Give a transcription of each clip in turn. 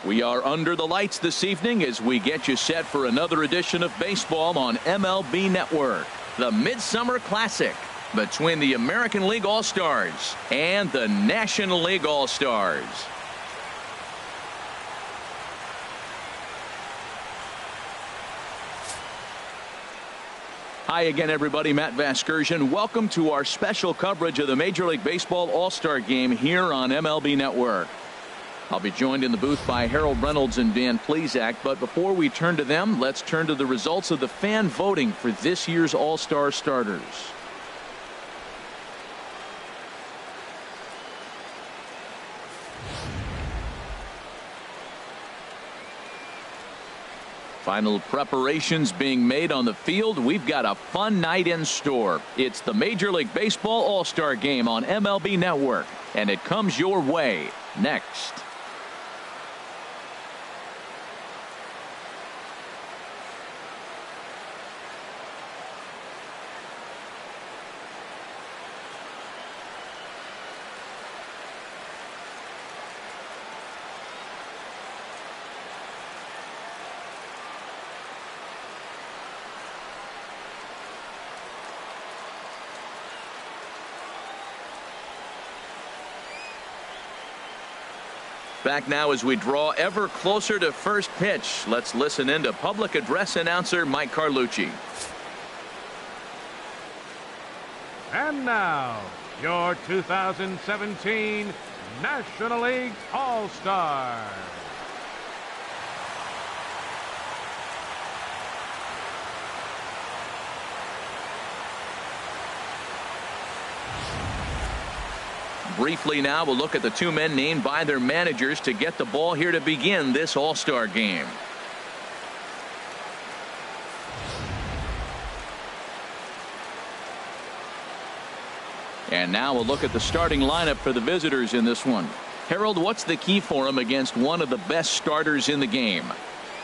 We are under the lights this evening as we get you set for another edition of baseball on MLB Network. The Midsummer Classic between the American League All-Stars and the National League All-Stars. Hi again, everybody. Matt Vasgersian. Welcome to our special coverage of the Major League Baseball All-Star Game here on MLB Network. I'll be joined in the booth by Harold Reynolds and Dan Plesac, but before we turn to them, let's turn to the results of the fan voting for this year's All-Star starters. Final preparations being made on the field. We've got a fun night in store. It's the Major League Baseball All-Star Game on MLB Network, and it comes your way next. Back now as we draw ever closer to first pitch. Let's listen in to public address announcer Mike Carlucci. And now, your 2017 National League All-Stars. Briefly now, we'll look at the two men named by their managers to get the ball here to begin this All-Star Game. And now we'll look at the starting lineup for the visitors in this one. Harold, what's the key for them against one of the best starters in the game?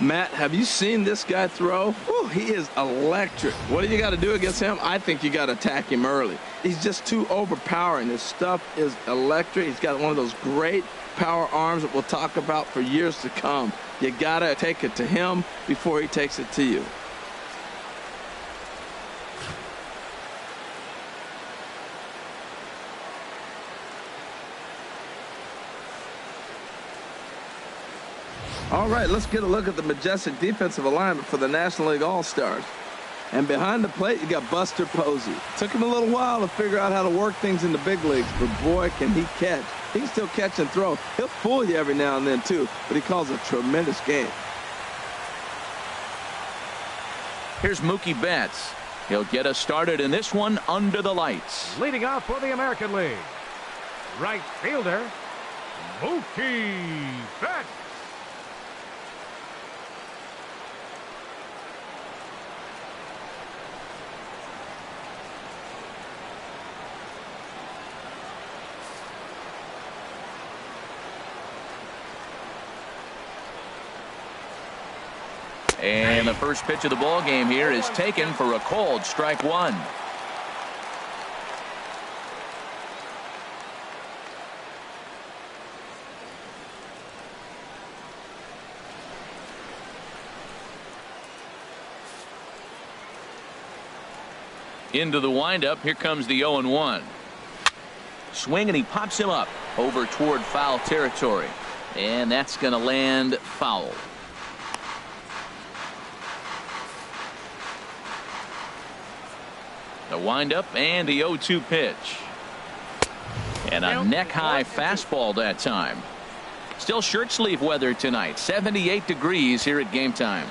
Matt, have you seen this guy throw? Whew, he is electric. What do you got to do against him? I think you got to attack him early. He's just too overpowering. His stuff is electric. He's got one of those great power arms that we'll talk about for years to come. You got to take it to him before he takes it to you. All right, let's get a look at the majestic defensive alignment for the National League All-Stars. And behind the plate, you got Buster Posey. Took him a little while to figure out how to work things in the big leagues, but boy, can he catch. He can still catch and throw. He'll fool you every now and then, too, but he calls a tremendous game. Here's Mookie Betts. He'll get us started in this one under the lights. Leading off for the American League, right fielder, Mookie Betts. And the first pitch of the ball game here is taken for a called strike one. Into the windup. Here comes the 0-1. Swing, and he pops him up over toward foul territory. And that's going to land foul. The windup and the 0-2 pitch. And a neck-high fastball that time. Still shirt sleeve weather tonight. 78 degrees here at game time.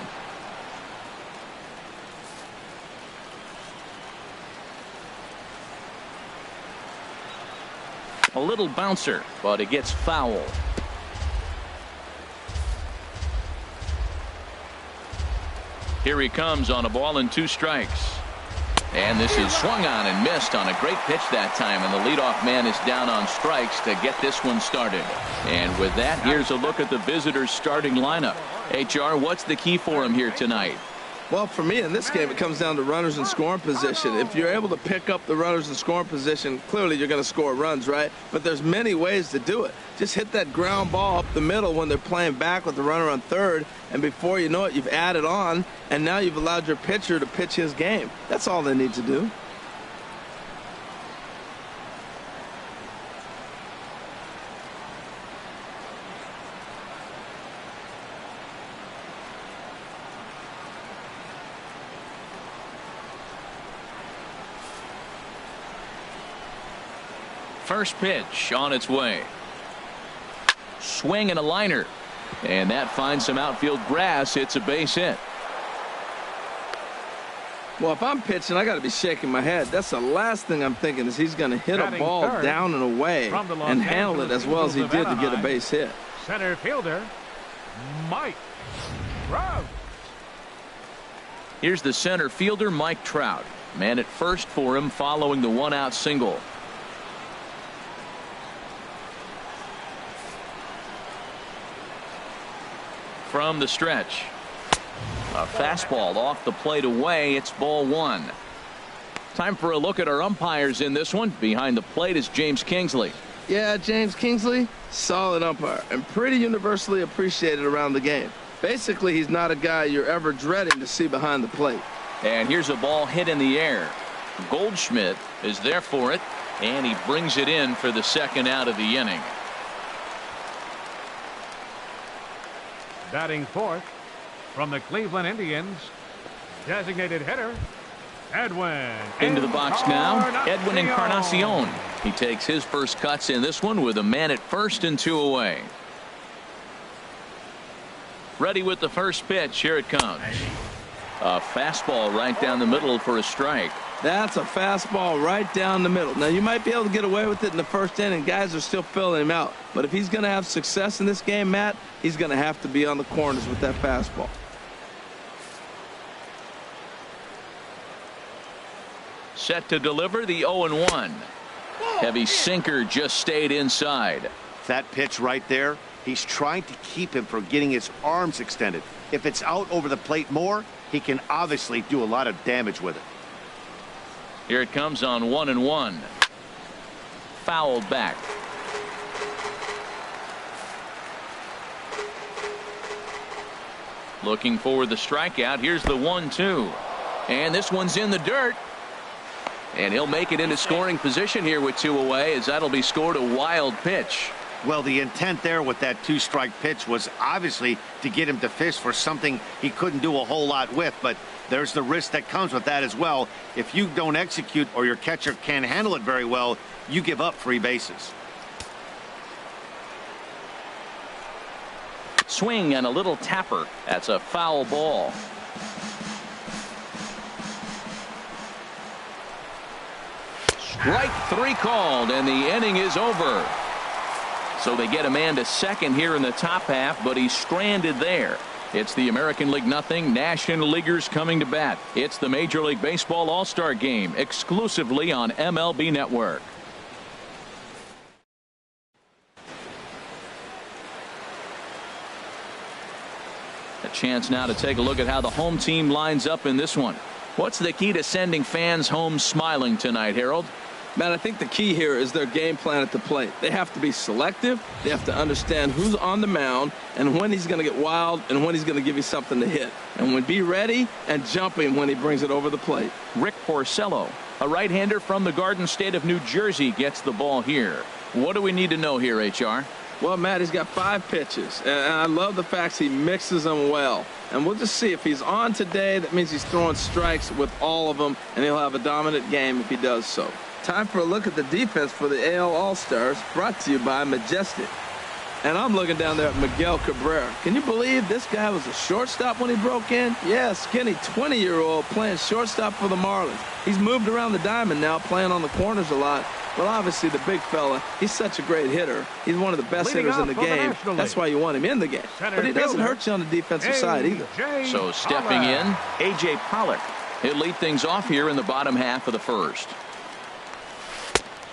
A little bouncer, but it gets foul. Here he comes on a ball and 2 strikes. And this is swung on and missed on a great pitch that time, and the leadoff man is down on strikes to get this one started. And with that, here's a look at the visitors' starting lineup. HR, what's the key for him here tonight? Well, for me in this game, it comes down to runners in scoring position. If you're able to pick up the runners in scoring position, clearly you're going to score runs, right? But there's many ways to do it. Just hit that ground ball up the middle when they're playing back with the runner on third, and before you know it, you've added on, and now you've allowed your pitcher to pitch his game. That's all they need to do. First pitch on its way. Swing and a liner. And that finds some outfield grass. It's a base hit. Well, if I'm pitching, I got to be shaking my head. That's the last thing I'm thinking is he's going to hit a ball down and away and handle it as well as he did to get a base hit. Center fielder, Mike Trout. Here's the center fielder, Mike Trout. Man at first for him following the one-out single. From the stretch. A fastball off the plate away. It's ball one. Time for a look at our umpires in this one. Behind the plate is James Kingsley. Yeah, James Kingsley, solid umpire and pretty universally appreciated around the game. Basically, he's not a guy you're ever dreading to see behind the plate. And here's a ball hit in the air. Goldschmidt is there for it, and he brings it in for the second out of the inning. Batting fourth from the Cleveland Indians, designated hitter, Edwin. Into the box now, Edwin Encarnacion. He takes his first cuts in this one with a man at first and two away. Ready with the first pitch. Here it comes. A fastball right down the middle for a strike. That's a fastball right down the middle. Now, you might be able to get away with it in the first inning. Guys are still filling him out. But if he's going to have success in this game, Matt, he's going to have to be on the corners with that fastball. Set to deliver the 0-1. Heavy sinker just stayed inside. That pitch right there, he's trying to keep him from getting his arms extended. If it's out over the plate more, he can obviously do a lot of damage with it. Here it comes on 1-1. Fouled back. Looking for the strikeout. Here's the 1-2. And this one's in the dirt. And he'll make it into scoring position here with two away, as that'll be scored a wild pitch. Well, the intent there with that two-strike pitch was obviously to get him to fish for something he couldn't do a whole lot with, but there's the risk that comes with that as well. If you don't execute or your catcher can't handle it very well, you give up free bases. Swing and a little tapper. That's a foul ball. Strike three called, and the inning is over. So they get a man to second here in the top half, but he's stranded there. It's the American League nothing, National Leaguers coming to bat. It's the Major League Baseball All-Star Game, exclusively on MLB Network. A chance now to take a look at how the home team lines up in this one. What's the key to sending fans home smiling tonight, Harold? Man, I think the key here is their game plan at the plate. They have to be selective. They have to understand who's on the mound and when he's going to get wild and when he's going to give you something to hit. And when be ready and jump him when he brings it over the plate. Rick Porcello, a right-hander from the Garden State of New Jersey, gets the ball here. What do we need to know here, HR? Well, Matt, he's got 5 pitches, and I love the fact he mixes them well. And we'll just see if he's on today. That means he's throwing strikes with all of them, and he'll have a dominant game if he does so. Time for a look at the defense for the AL All-Stars, brought to you by Majestic. And I'm looking down there at Miguel Cabrera. Can you believe this guy was a shortstop when he broke in? Yeah, skinny 20-year-old playing shortstop for the Marlins. He's moved around the diamond now, playing on the corners a lot. Well, obviously, the big fella, he's such a great hitter. He's one of the best hitters in the game. That's why you want him in the game. But he doesn't hurt you on the defensive side either. So stepping in, A.J. Pollock. He'll lead things off here in the bottom half of the first.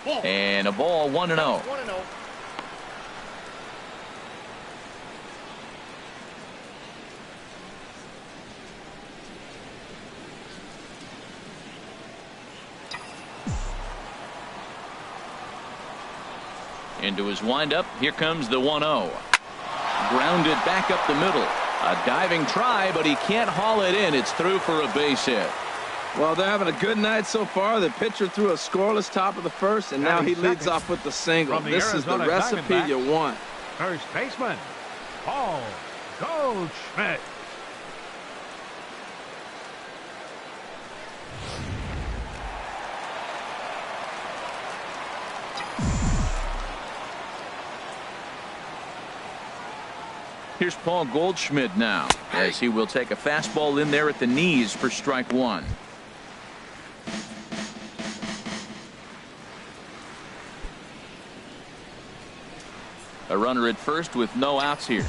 And a ball 1-0. Into his windup. Here comes the 1-0. Grounded back up the middle. A diving try, but he can't haul it in. It's through for a base hit. Well, they're having a good night so far. The pitcher threw a scoreless top of the first, and now he leads off with the single. This is the recipe you want. First baseman, Paul Goldschmidt. Here's Paul Goldschmidt now, as he will take a fastball in there at the knees for strike one. A runner at first with no outs here.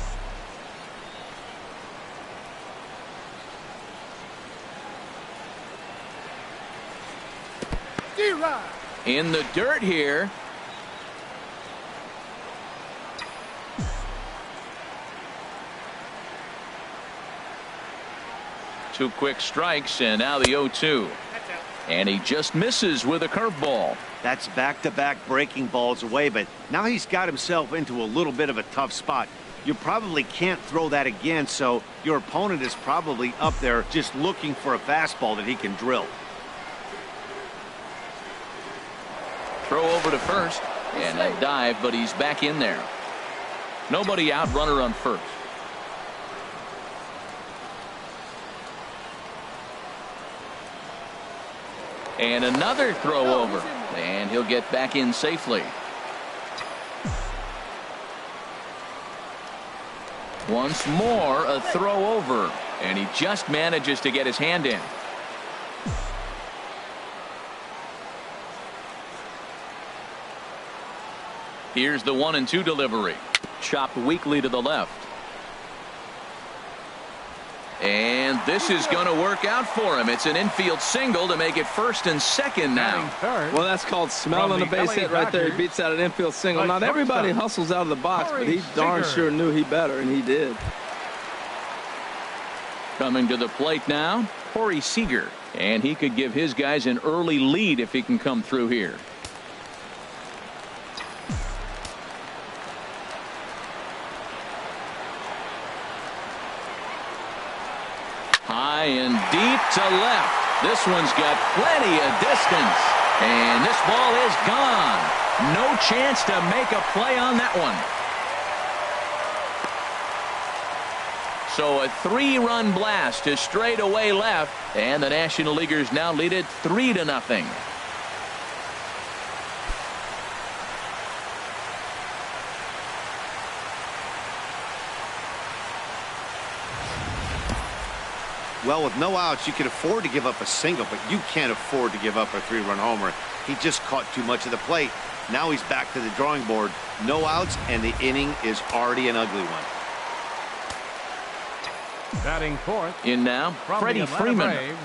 In the dirt here. Two quick strikes, and now the 0-2. And he just misses with a curveball. That's back-to-back breaking balls away, but now he's got himself into a little bit of a tough spot. You probably can't throw that again, so your opponent is probably up there just looking for a fastball that he can drill. Throw over to first, and a dive, but he's back in there. Nobody out, runner on first. And another throw over, and he'll get back in safely. Once more, a throw over, and he just manages to get his hand in. Here's the 1-2 delivery. Chopped weakly to the left. And this is going to work out for him. It's an infield single to make it first and second now. Well, that's called smelling a base hit right there. He beats out an infield single. Not everybody hustles out of the box, but he darn sure knew he better, and he did. Coming to the plate now, Corey Seager. And he could give his guys an early lead if he can come through here. High and deep to left. This one's got plenty of distance. And this ball is gone. No chance to make a play on that one. So a 3-run blast to straightaway left. And the National Leaguers now lead it 3-0. Well, with no outs, you can afford to give up a single, but you can't afford to give up a 3-run homer. He just caught too much of the plate. Now he's back to the drawing board. No outs, and the inning is already an ugly one. Batting fourth. In now, Freddie Freeman.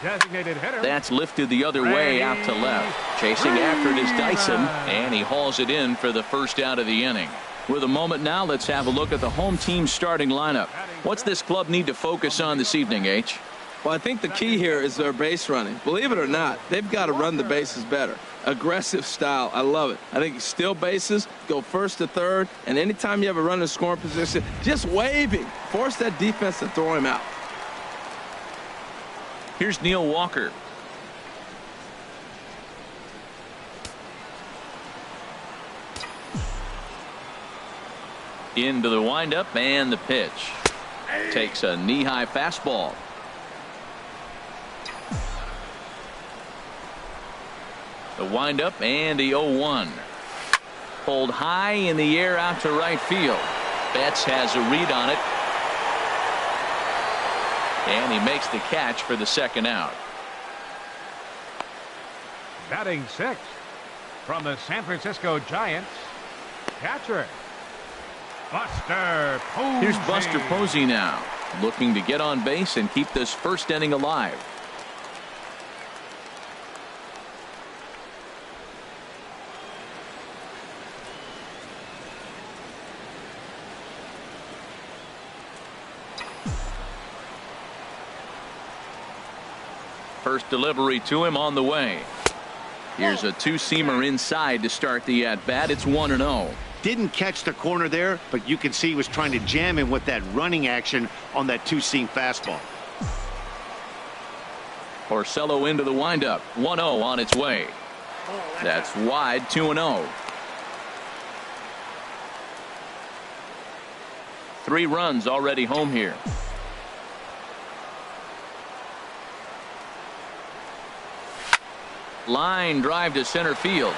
Designated hitter. That's lifted the other way out to left. Chasing after it is Dyson, and he hauls it in for the first out of the inning. With a moment now, let's have a look at the home team starting lineup. What's this club need to focus on this evening, H? Well, I think the key here is their base running. Believe it or not, they've got to run the bases better. Aggressive style. I love it. I think you steal bases, go first to third, and anytime you have a runner in scoring position, just wave him. Force that defense to throw him out. Here's Neil Walker. Into the windup and the pitch. Takes a knee-high fastball. The windup and the 0-1. Pulled high in the air out to right field. Betts has a read on it. And he makes the catch for the second out. Batting sixth from the San Francisco Giants, catcher Buster Posey. Here's Buster Posey now, looking to get on base and keep this first inning alive. First delivery to him on the way. Here's a two-seamer inside to start the at-bat. It's 1-0. Didn't catch the corner there, but you can see he was trying to jam him with that running action on that two-seam fastball. Porcello into the windup. 1-0 on its way. That's wide. 2-0. 3 runs already home here. Line drive to center field.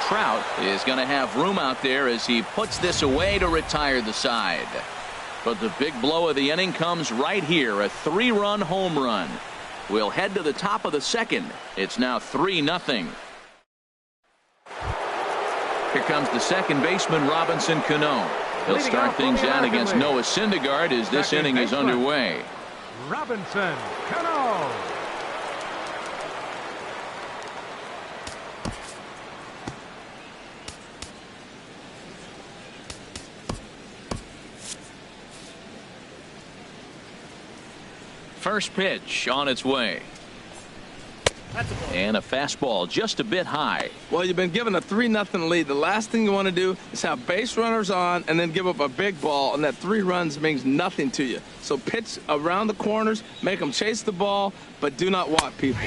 Trout is going to have room out there as he puts this away to retire the side. But the big blow of the inning comes right here. A 3-run home run. We'll head to the top of the second. It's now 3-0. Here comes the second baseman, Robinson Cano. He'll start things out against Noah Syndergaard as this inning is underway. Robinson Cano. First pitch on its way. And a fastball just a bit high. Well, you've been given a 3-0 lead. The last thing you want to do is have base runners on and then give up a big ball, and that 3 runs means nothing to you. So pitch around the corners, make them chase the ball, but do not walk people.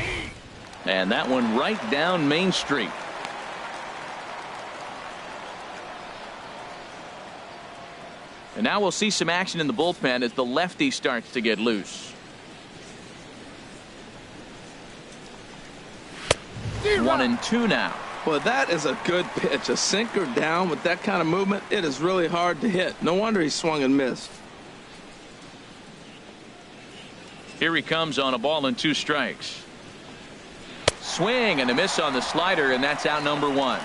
And that one right down Main Street. And now we'll see some action in the bullpen as the lefty starts to get loose. 1-2 now. Well, that is a good pitch. A sinker down with that kind of movement, it is really hard to hit. No wonder he swung and missed. Here he comes on a ball and 2 strikes. Swing and a miss on the slider, and that's out number 1.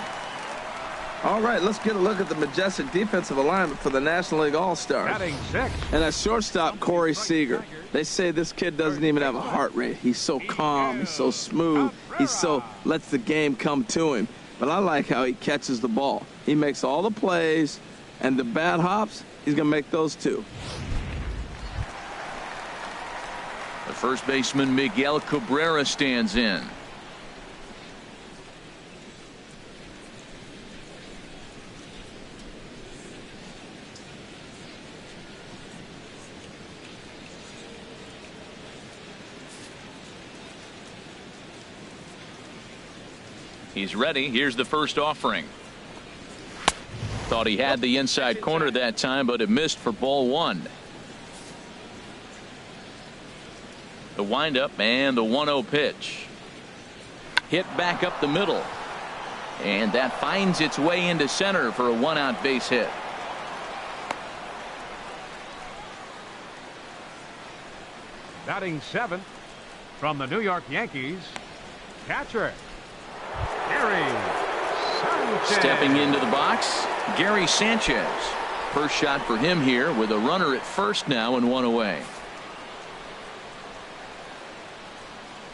All right, let's get a look at the majestic defensive alignment for the National League All-Stars. Batting 6. And at shortstop, Corey Seager. They say this kid doesn't even have a heart rate. He's so calm. He's so smooth. He so lets the game come to him. But I like how he catches the ball. He makes all the plays, and the bad hops, he's going to make those too. The first baseman, Miguel Cabrera, stands in. He's ready. Here's the first offering. Thought he had the inside corner that time, but it missed for ball 1. The windup and the 1-0 pitch. Hit back up the middle. And that finds its way into center for a 1-out base hit. Batting 7th from the New York Yankees, catcher Gary Sanchez. Stepping into the box, Gary Sanchez. First shot for him here with a runner at first now and 1 away.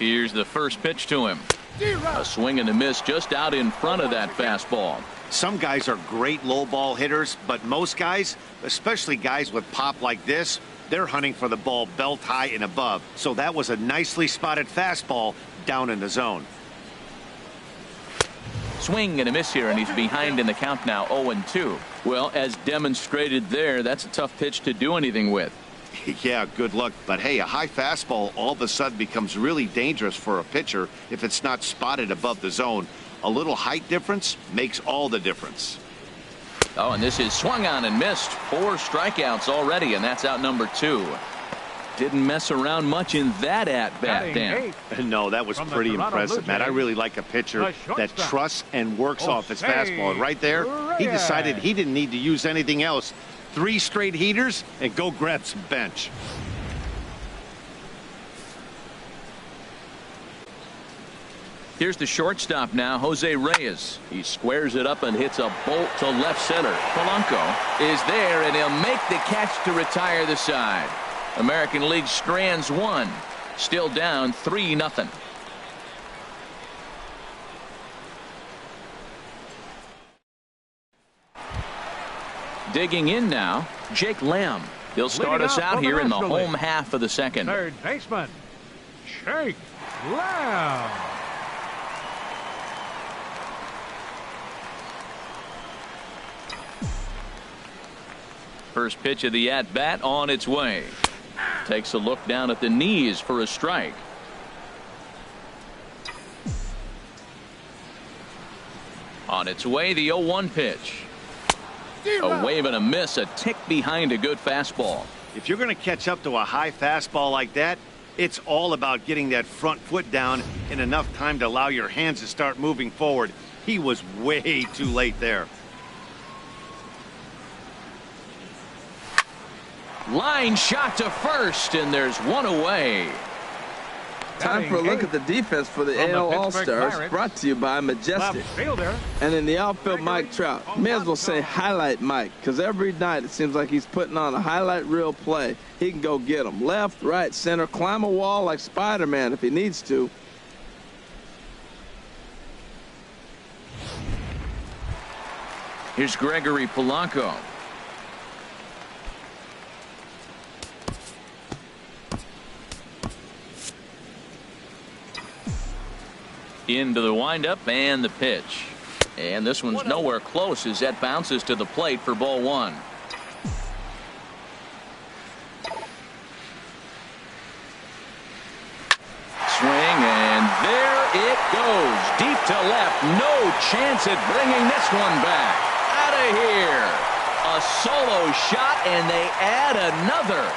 Here's the first pitch to him. A swing and a miss just out in front of that fastball. Some guys are great low ball hitters, but most guys, especially guys with pop like this, they're hunting for the ball belt high and above. So that was a nicely spotted fastball down in the zone. Swing and a miss here, and he's behind in the count now, 0-2. Well, as demonstrated there, that's a tough pitch to do anything with. Yeah, good luck. But hey, a high fastball all of a sudden becomes really dangerous for a pitcher if it's not spotted above the zone. A little height difference makes all the difference. Oh, and this is swung on and missed. 4 strikeouts already, and that's out number 2. Didn't mess around much in that at-bat, Dan. No, that was pretty impressive, Matt. I really like a pitcher that trusts and works off his fastball. And right there, he decided he didn't need to use anything else. 3 straight heaters and go grab some bench. Here's the shortstop now, Jose Reyes. He squares it up and hits a bolt to left center. Polanco is there, and he'll make the catch to retire the side. American League strands 1. Still down 3-0. Digging in now, Jake Lamb. He'll start us out here in the home half of the second. Third baseman, Jake Lamb. First pitch of the at-bat on its way. Takes a look down at the knees for a strike. On its way, the 0-1 pitch. A wave and a miss, a tick behind a good fastball. If you're going to catch up to a high fastball like that, it's all about getting that front foot down in enough time to allow your hands to start moving forward. He was way too late there. Line shot to first, and there's one away. Time for a look at the defense for the AL All-Stars, brought to you by Majestic. And in the outfield, Mike Trout. May as well say highlight Mike, because every night it seems like he's putting on a highlight reel play. He can go get them left, right, center, climb a wall like Spider-Man if he needs to. Here's Gregory Polanco. Into the windup and the pitch. And this one's nowhere close as that bounces to the plate for ball one. Swing, and there it goes. Deep to left. No chance at bringing this one back. Out of here. A solo shot, and they add another.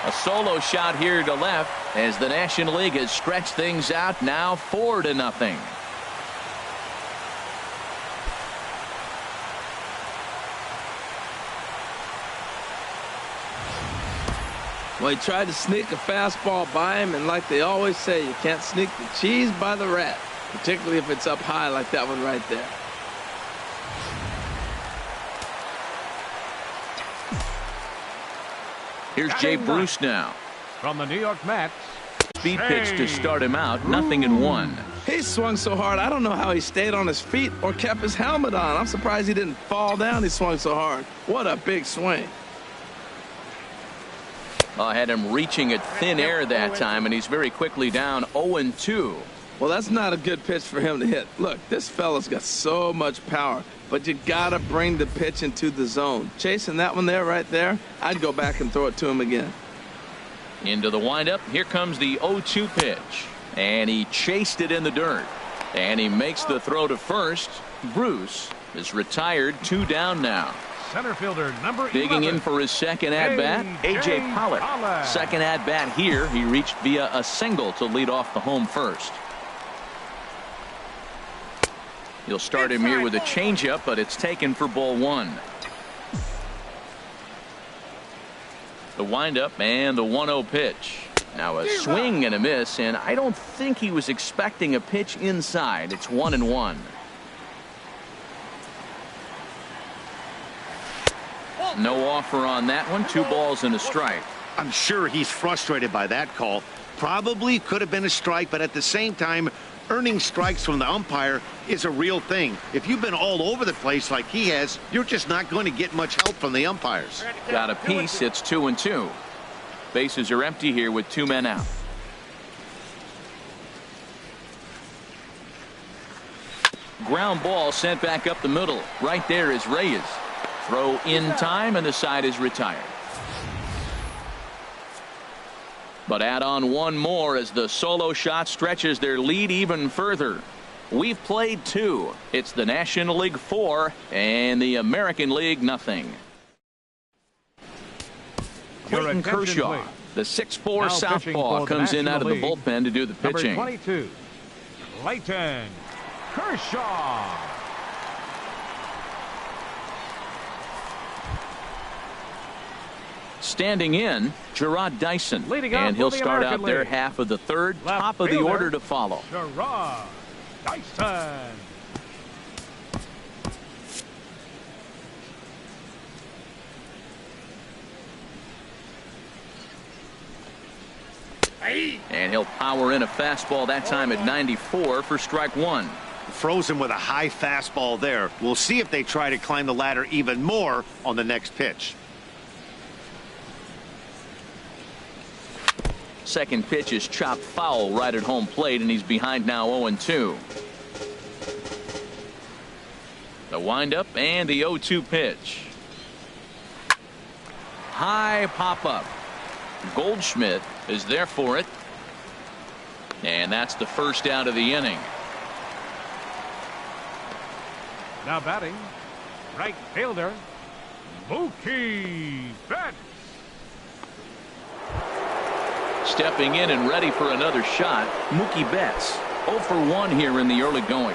A solo shot here to left as the National League has stretched things out now 4-0. Well, he tried to sneak a fastball by him, and like they always say, you can't sneak the cheese by the rat, particularly if it's up high like that one right there. Here's Jay Bruce now. From the New York Mets. Speed pitch to start him out. 0-1. He swung so hard, I don't know how he stayed on his feet or kept his helmet on. I'm surprised he didn't fall down. He swung so hard. What a big swing. I had him reaching at thin air that time, and he's very quickly down 0-2. Well, that's not a good pitch for him to hit. Look, this fella's got so much power, but you gotta bring the pitch into the zone. Chasing that one there, right there, I'd go back and throw it to him again. Into the windup. Here comes the 0-2 pitch, and he chased it in the dirt, and he makes the throw to first. Bruce is retired, 2 down now. Center fielder number 11. Digging in for his second at-bat, A.J. Pollock. Second at-bat here. He reached via a single to lead off the home first. You'll start him here with a changeup, but it's taken for ball one. The windup and the 1-0 pitch. Now a swing and a miss, and I don't think he was expecting a pitch inside. It's 1-1. No offer on that one. 2 balls and a strike. I'm sure he's frustrated by that call. Probably could have been a strike, but at the same time, earning strikes from the umpire is a real thing. If you've been all over the place like he has, you're just not going to get much help from the umpires. Got a piece. It's 2-2. Bases are empty here with 2 men out. Ground ball sent back up the middle. Right there is Reyes. Throw in time, and the side is retired. But add on one more as the solo shot stretches their lead even further. We've played 2. It's the National League 4 and the American League nothing. Clayton Kershaw, the 6'4" southpaw, comes in out of the bullpen to do the pitching. Number 22, Clayton Kershaw. Standing in, Gerard Dyson, and he'll start out their half of the third. Top of the order to follow. Gerard Dyson. And he'll power in a fastball that time at 94 for strike 1. Frozen with a high fastball there. We'll see if they try to climb the ladder even more on the next pitch. Second pitch is chopped foul right at home plate, and he's behind now 0-2. The windup and the 0-2 pitch. High pop up. Goldschmidt is there for it. And that's the first out of the inning. Now batting, right fielder, Mookie Betts. Stepping in and ready for another shot, Mookie Betts. 0 for 1 here in the early going.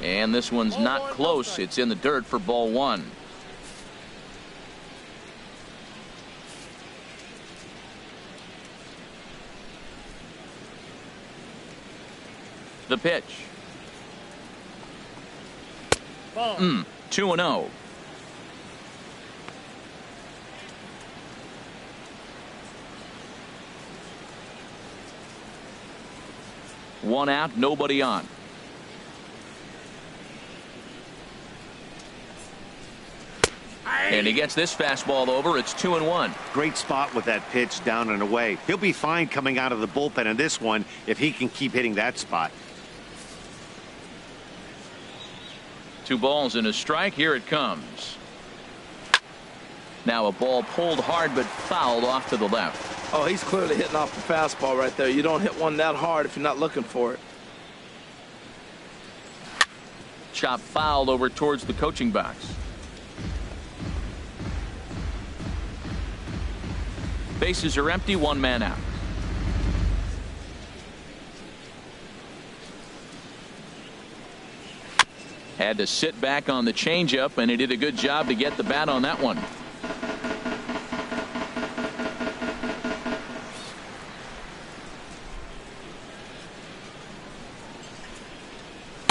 And this one's not close. It's in the dirt for ball 1. The pitch. 2-0. One out, nobody on. And he gets this fastball over. It's 2-1. Great spot with that pitch down and away. He'll be fine coming out of the bullpen in this one if he can keep hitting that spot. 2 balls and a strike. Here it comes. Now a ball pulled hard but fouled off to the left. Oh, he's clearly hitting off the fastball right there. You don't hit one that hard if you're not looking for it. Chop fouled over towards the coaching box. Bases are empty, 1 man out. Had to sit back on the changeup, and he did a good job to get the bat on that one.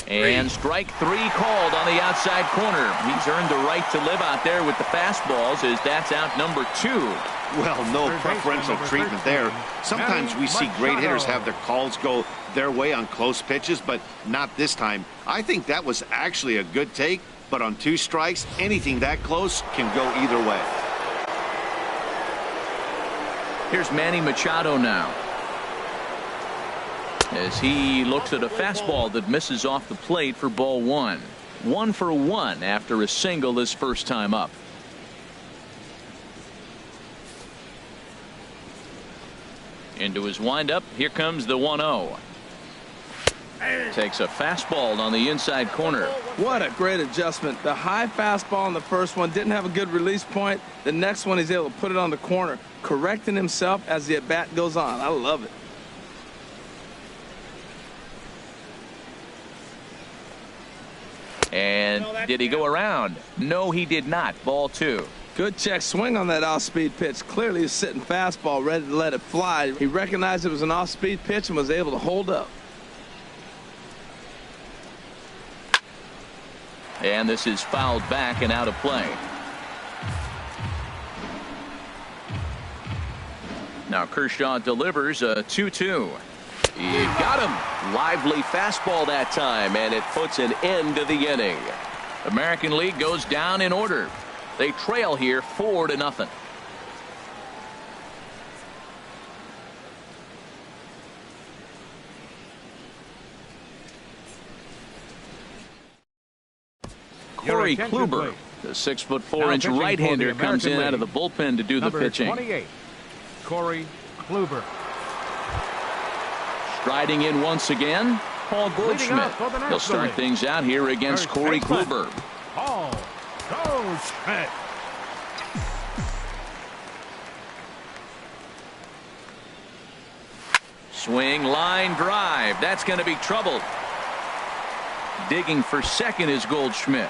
And strike 3 called on the outside corner. He's earned the right to live out there with the fastballs, as that's out number 2. Well, no preferential treatment there. Sometimes we see great hitters have their calls go their way on close pitches, but not this time. I think that was actually a good take, but on 2 strikes, anything that close can go either way. Here's Manny Machado now, as he looks at a fastball that misses off the plate for ball 1. 1 for 1 after a single his first time up. Into his windup. Here comes the 1-0. Takes a fastball on the inside corner. What a great adjustment. The high fastball on the first one didn't have a good release point. The next one he's able to put it on the corner, correcting himself as the at bat goes on. I love it. And did he go around? No, he did not. Ball 2. Good check swing on that off-speed pitch. Clearly he's sitting fastball ready to let it fly. He recognized it was an off-speed pitch and was able to hold up. And this is fouled back and out of play. Now Kershaw delivers a 2-2. He got him. Lively fastball that time, and it puts an end to the inning. American League goes down in order. They trail here 4-0. Corey Kluber, the 6'4" right-hander, comes in out of the bullpen to do the pitching. 28, Corey Kluber. Striding in once again, Paul Goldschmidt. He'll start things out here against Corey Kluber. Paul Goldschmidt. Swing, line drive. That's going to be trouble. Digging for second is Goldschmidt.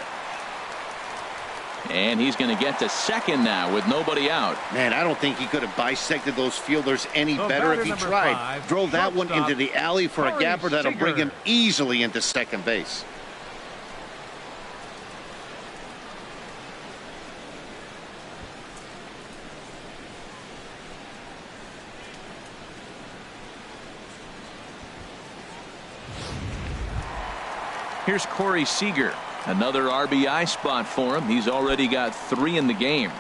And he's going to get to second now with nobody out. Man, I don't think he could have bisected those fielders any better if he tried. Drove that one into the alley for a gapper that'll bring him easily into second base. Here's Corey Seager. Another RBI spot for him. He's already got 3 in the game.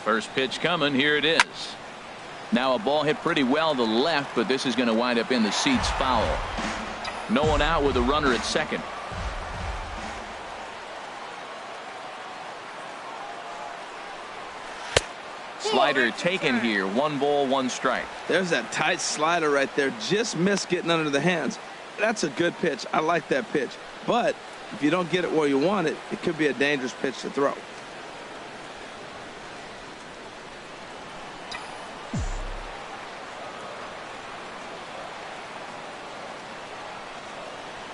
First pitch coming. Here it is. Now a ball hit pretty well to the left, but this is going to wind up in the seats foul. No one out with a runner at second. Slider taken here. 1 ball, 1 strike. There's that tight slider right there. Just missed getting under the hands. That's a good pitch. I like that pitch. But if you don't get it where you want it, it could be a dangerous pitch to throw.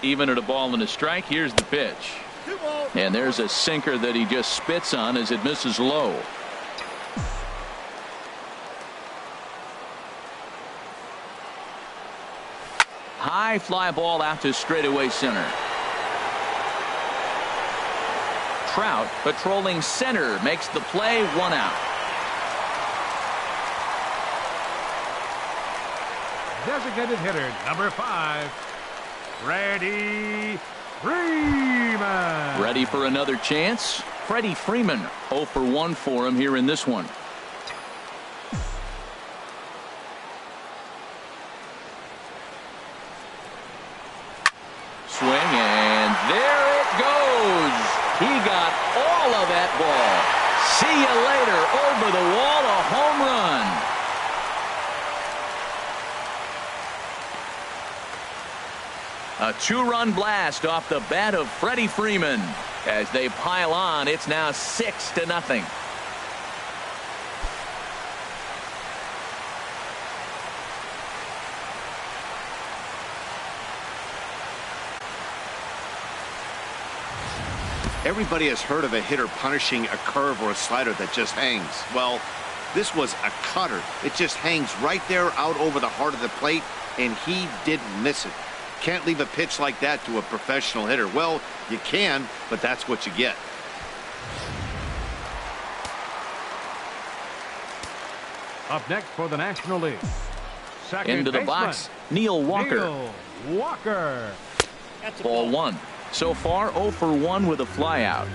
Even at a ball and a strike. Here's the pitch. And there's a sinker that he just spits on as it misses low. High fly ball out to straightaway center. Trout patrolling center makes the play. 1 out. Designated hitter number 5, Freddie Freeman. Ready for another chance? Freddie Freeman 0 for 1 for him here in this one. Swing, and there it goes. He got all of that ball. See you later. Over the wall, a home run. A 2-run blast off the bat of Freddie Freeman. As they pile on, it's now 6-0. Everybody has heard of a hitter punishing a curve or a slider that just hangs. Well, this was a cutter. It just hangs right there out over the heart of the plate, and he didn't miss it. Can't leave a pitch like that to a professional hitter. Well, you can, but that's what you get. Up next for the National League, second Into the baseman, box, Neil Walker. Neil Walker. Ball 1. So far 0 for 1 with a flyout.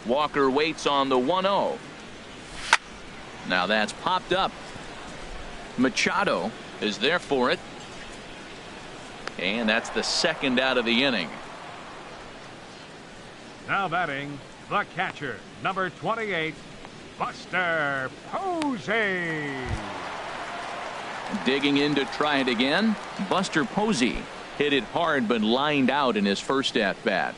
Walker waits on the 1-0. Now that's popped up. Machado is there for it. And that's the second out of the inning. Now batting, the catcher, number 28, Buster Posey. Digging in to try it again. Buster Posey hit it hard but lined out in his first at bat.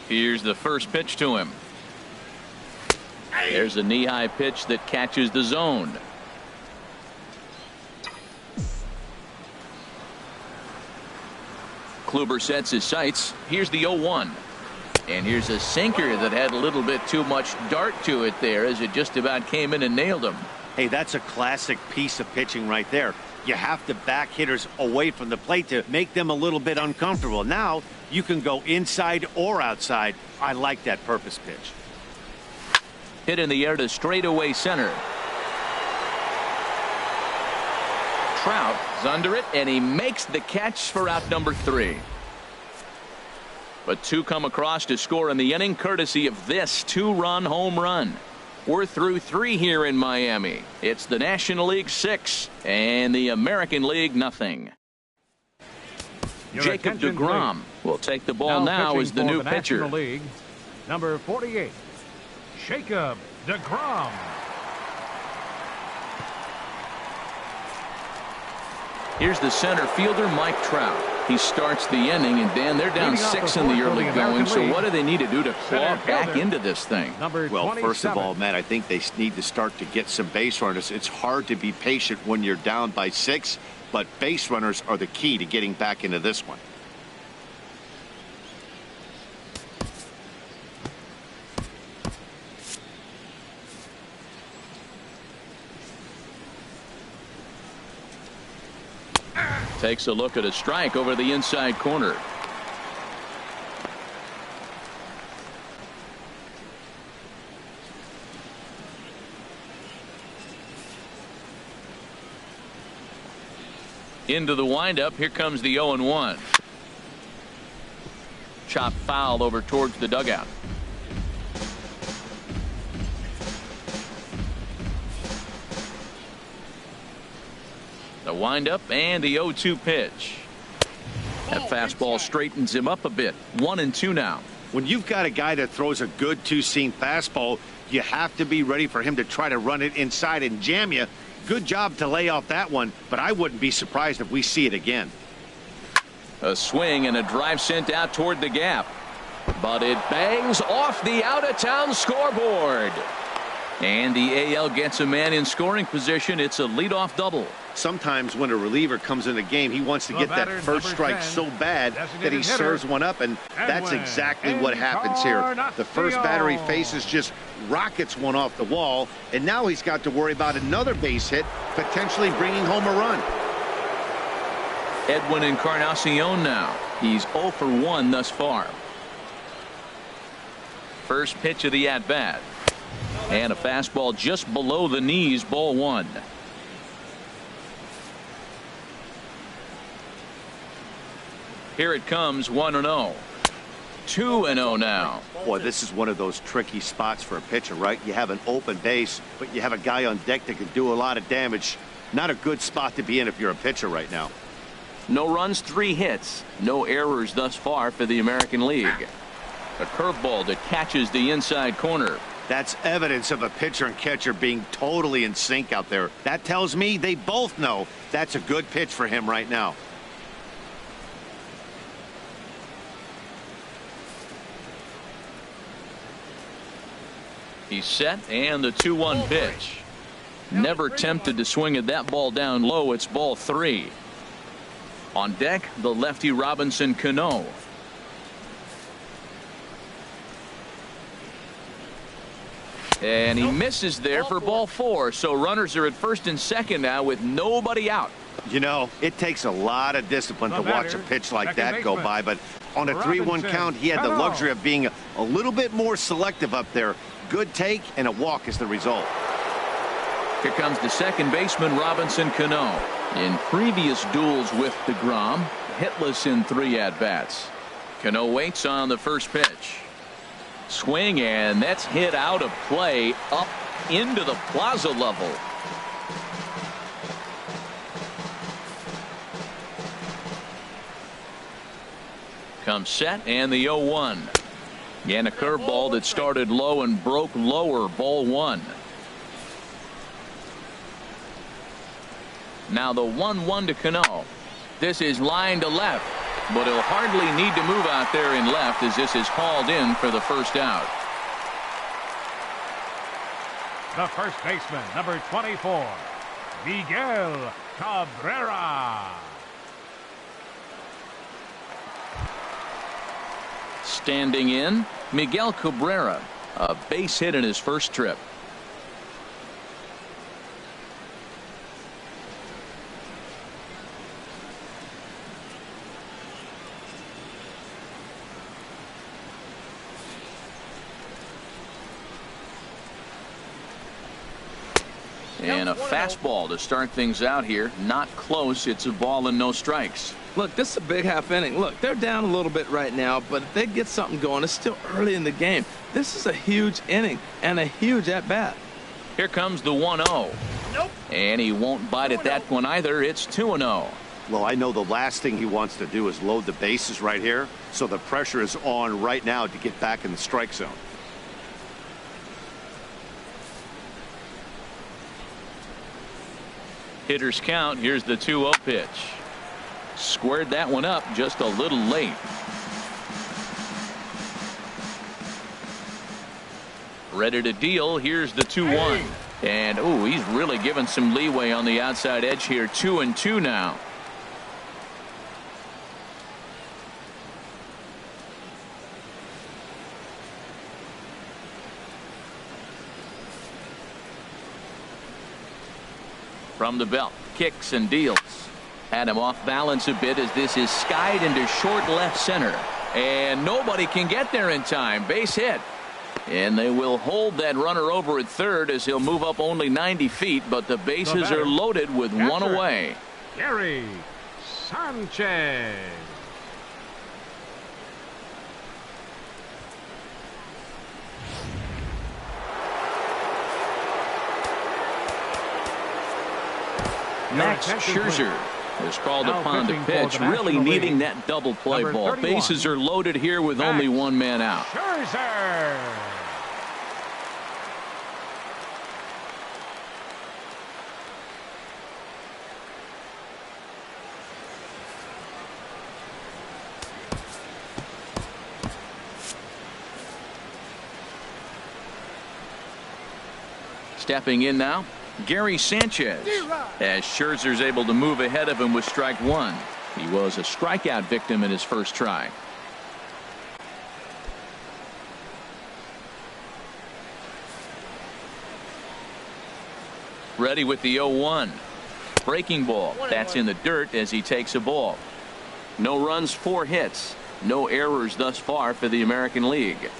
Here's the first pitch to him. There's a knee-high pitch that catches the zone. Kluber sets his sights. Here's the 0-1. And here's a sinker that had a little bit too much dart to it there as it just about came in and nailed him. Hey, that's a classic piece of pitching right there. You have to back hitters away from the plate to make them a little bit uncomfortable. Now you can go inside or outside. I like that purpose pitch. Hit in the air to straightaway center. Trout is under it, and he makes the catch for out number 3. But 2 come across to score in the inning, courtesy of this 2-run home run. We're through 3 here in Miami. It's the National League 6 and the American League nothing. Jacob deGrom will take the ball now as the new pitcher. National League, number 48, Jacob deGrom. Here's the center fielder, Mike Trout. He starts the inning, and Dan, they're down 6 in the early going. So what do they need to do to claw back into this thing? Well, first of all, Matt, I think they need to start to get some base runners. It's hard to be patient when you're down by 6, but base runners are the key to getting back into this one. Takes a look at a strike over the inside corner. Into the windup. Here comes the 0-1. Chop foul over towards the dugout. The windup and the 0-2 pitch. That fastball straightens him up a bit. 1-2 now. When you've got a guy that throws a good two-seam fastball, you have to be ready for him to try to run it inside and jam you. Good job to lay off that one, but I wouldn't be surprised if we see it again. A swing and a drive sent out toward the gap. But it bangs off the out-of-town scoreboard. And the AL gets a man in scoring position. It's a leadoff double. Sometimes when a reliever comes in the game, he wants to get that first strike so bad that he serves one up, and that's exactly what happens here. The first batter he faces just rockets one off the wall, and now he's got to worry about another base hit, potentially bringing home a run. Edwin Encarnacion now. He's 0 for 1 thus far. First pitch of the at-bat. And a fastball just below the knees, ball 1. Here it comes, 1-0. 2-0 now. Boy, this is one of those tricky spots for a pitcher, right? You have an open base, but you have a guy on deck that can do a lot of damage. Not a good spot to be in if you're a pitcher right now. No runs, 3 hits. No errors thus far for the American League. A curveball that catches the inside corner. That's evidence of a pitcher and catcher being totally in sync out there. That tells me they both know that's a good pitch for him right now. He's set, and the 2-1 pitch. Never tempted to swing at that ball down low. It's ball 3. On deck, the lefty Robinson Cano. And he misses there for ball 4. So runners are at first and second now with nobody out. You know, it takes a lot of discipline to watch a pitch like that go by. But on a 3-1 count, he had the luxury of being a little bit more selective up there. Good take and a walk is the result. Here comes the second baseman, Robinson Cano. In previous duels with DeGrom, hitless in 3 at-bats. Cano waits on the first pitch. Swing, and that's hit out of play up into the plaza level. Comes set, and the 0-1. And a curveball that started low and broke lower, ball 1. Now the 1-1 to Cano. This is line to left, but he'll hardly need to move out there in left as this is hauled in for the first out. The first baseman, number 24, Miguel Cabrera. Standing in, Miguel Cabrera, a base hit in his first trip. And a fastball to start things out here. Not close. It's a ball and no strikes. Look, this is a big half inning. Look, they're down a little bit right now, but if they get something going, it's still early in the game. This is a huge inning and a huge at-bat. Here comes the 1-0. Nope. And he won't bite at that one either. It's 2-0. Well, I know the last thing he wants to do is load the bases right here, so the pressure is on right now to get back in the strike zone. Hitters count. Here's the 2-0 pitch. Squared that one up just a little late. Ready to deal. Here's the 2-1. And he's really given some leeway on the outside edge here. 2-2 now. From the belt, kicks and deals. Had him off balance a bit as this is skied into short left center. And nobody can get there in time. Base hit. And they will hold that runner over at third as he'll move up only 90 feet, but the bases are loaded with one away. Gary Sanchez. Max Scherzer is called upon to pitch, really needing that double play ball. Bases are loaded here with only one man out. Scherzer. Stepping in now, Gary Sanchez, as Scherzer's able to move ahead of him with strike one. He was a strikeout victim in his first try. Ready with the 0-1. Breaking ball. That's in the dirt as he takes a ball. No runs, 4 hits. No errors thus far for the American League.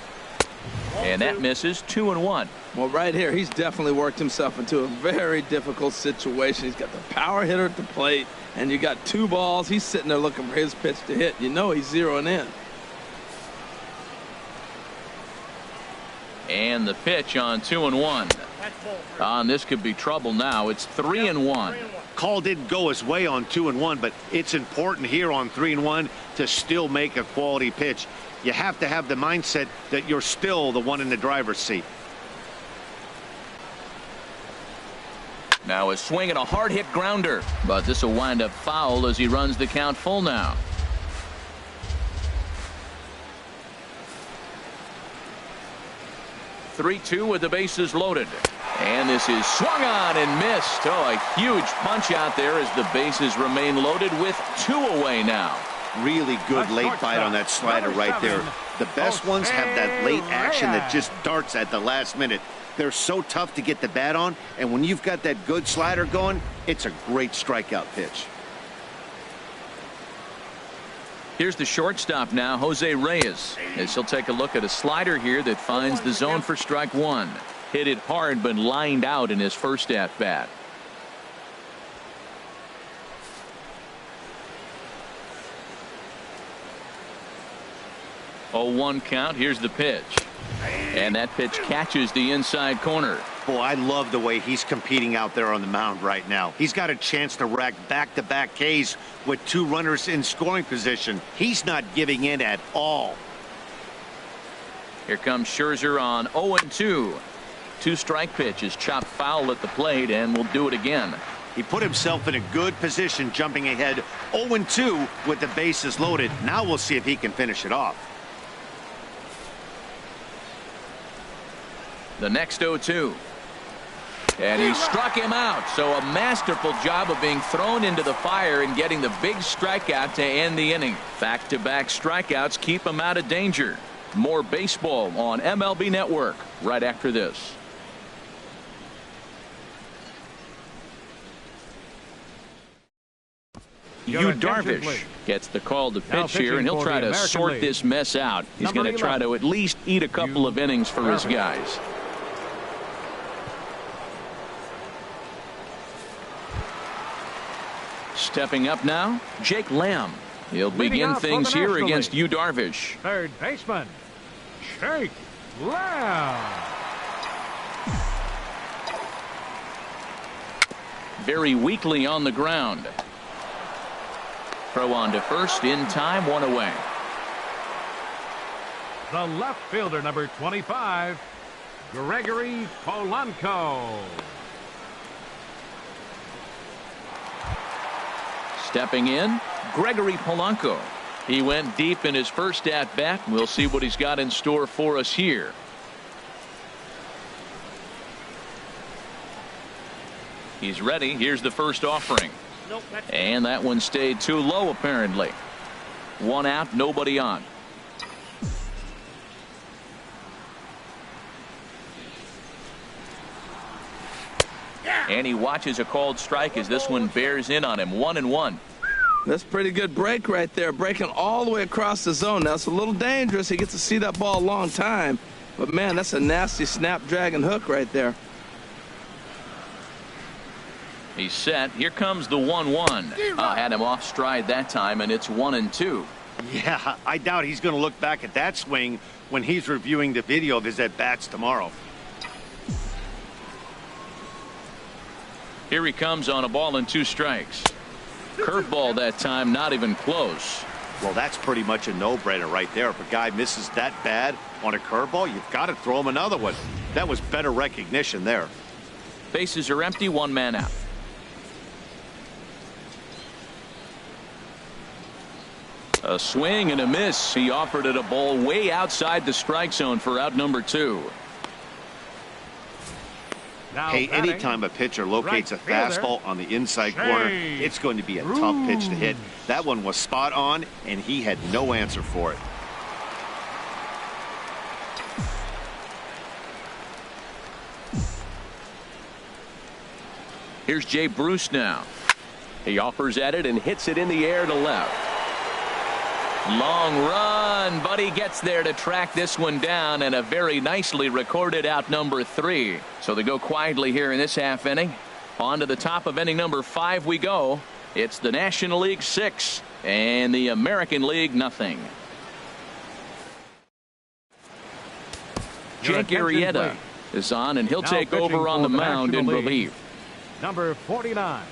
And that misses. 2-1. Well, right here, he's definitely worked himself into a very difficult situation. He's got the power hitter at the plate, and you got 2 balls. He's sitting there looking for his pitch to hit. You know he's zeroing in. And the pitch on 2-1. This could be trouble now. It's 3-1. Call didn't go his way on 2-1, but it's important here on 3-1 to still make a quality pitch. You have to have the mindset that you're still the one in the driver's seat. Now a swing and a hard hit grounder, but this will wind up foul as he runs the count full now. Three-two with the bases loaded. And this is swung on and missed. Oh, a huge punch out there as the bases remain loaded with 2 away now. Really good late bite on that slider right there. The best ones have that late action that just darts at the last minute. They're so tough to get the bat on, and when you've got that good slider going, it's a great strikeout pitch. Here's the shortstop now, Jose Reyes, as he'll take a look at a slider here that finds the zone for strike one. Hit it hard but lined out in his first at bat. Oh, 1 count. Here's the pitch. And that pitch catches the inside corner. Boy, I love the way he's competing out there on the mound right now. He's got a chance to rack back-to-back Ks with 2 runners in scoring position. He's not giving in at all. Here comes Scherzer on 0-2. 2-strike pitch is chopped foul at the plate and will do it again. He put himself in a good position jumping ahead 0-2 with the bases loaded. Now we'll see if he can finish it off. The next 0-2. And he struck him out. So a masterful job of being thrown into the fire and getting the big strikeout to end the inning. Back-to-back strikeouts keep him out of danger. More baseball on MLB Network right after this. Yu Darvish gets the call to pitch here, and he'll try to sort this mess out. He's going to try to at least eat a couple of innings for his guys. Stepping up now, Jake Lamb. He'll begin things here against Yu Darvish. Third baseman, Jake Lamb. Very weakly on the ground. Throw on to first in time, 1 away. The left fielder, number 25, Gregory Polanco. Stepping in, Gregory Polanco. He went deep in his first at bat. We'll see what he's got in store for us here. He's ready. Here's the first offering. And that one stayed too low, apparently. 1 out, nobody on. And he watches a called strike as this one bears in on him. 1-1. That's a pretty good break right there, breaking all the way across the zone. Now, it's a little dangerous. He gets to see that ball a long time. But, man, that's a nasty snapdragon hook right there. He's set. Here comes the 1-1. Had him off stride that time, and it's 1-2. Yeah, I doubt he's going to look back at that swing when he's reviewing the video of his at-bats tomorrow. Here he comes on a ball and 2 strikes. Curveball that time, not even close. Well, that's pretty much a no-brainer right there. If a guy misses that bad on a curveball, you've got to throw him another one. That was better recognition there. Bases are empty, 1 man out. A swing and a miss. He offered it a ball way outside the strike zone for out number 2. Now Hey, batting, anytime a pitcher locates right a fielder, fastball on the inside corner, it's going to be a tough pitch to hit. That one was spot on, and he had no answer for it. Here's Jay Bruce now. He offers at it and hits it in the air to left. Long run, but he gets there to track this one down, and a very nicely recorded out number 3. So they go quietly here in this half inning. On to the top of inning number 5 we go. It's the National League 6 and the American League nothing. Jake Arrieta is on, and he'll take over on the mound in relief. Number 49,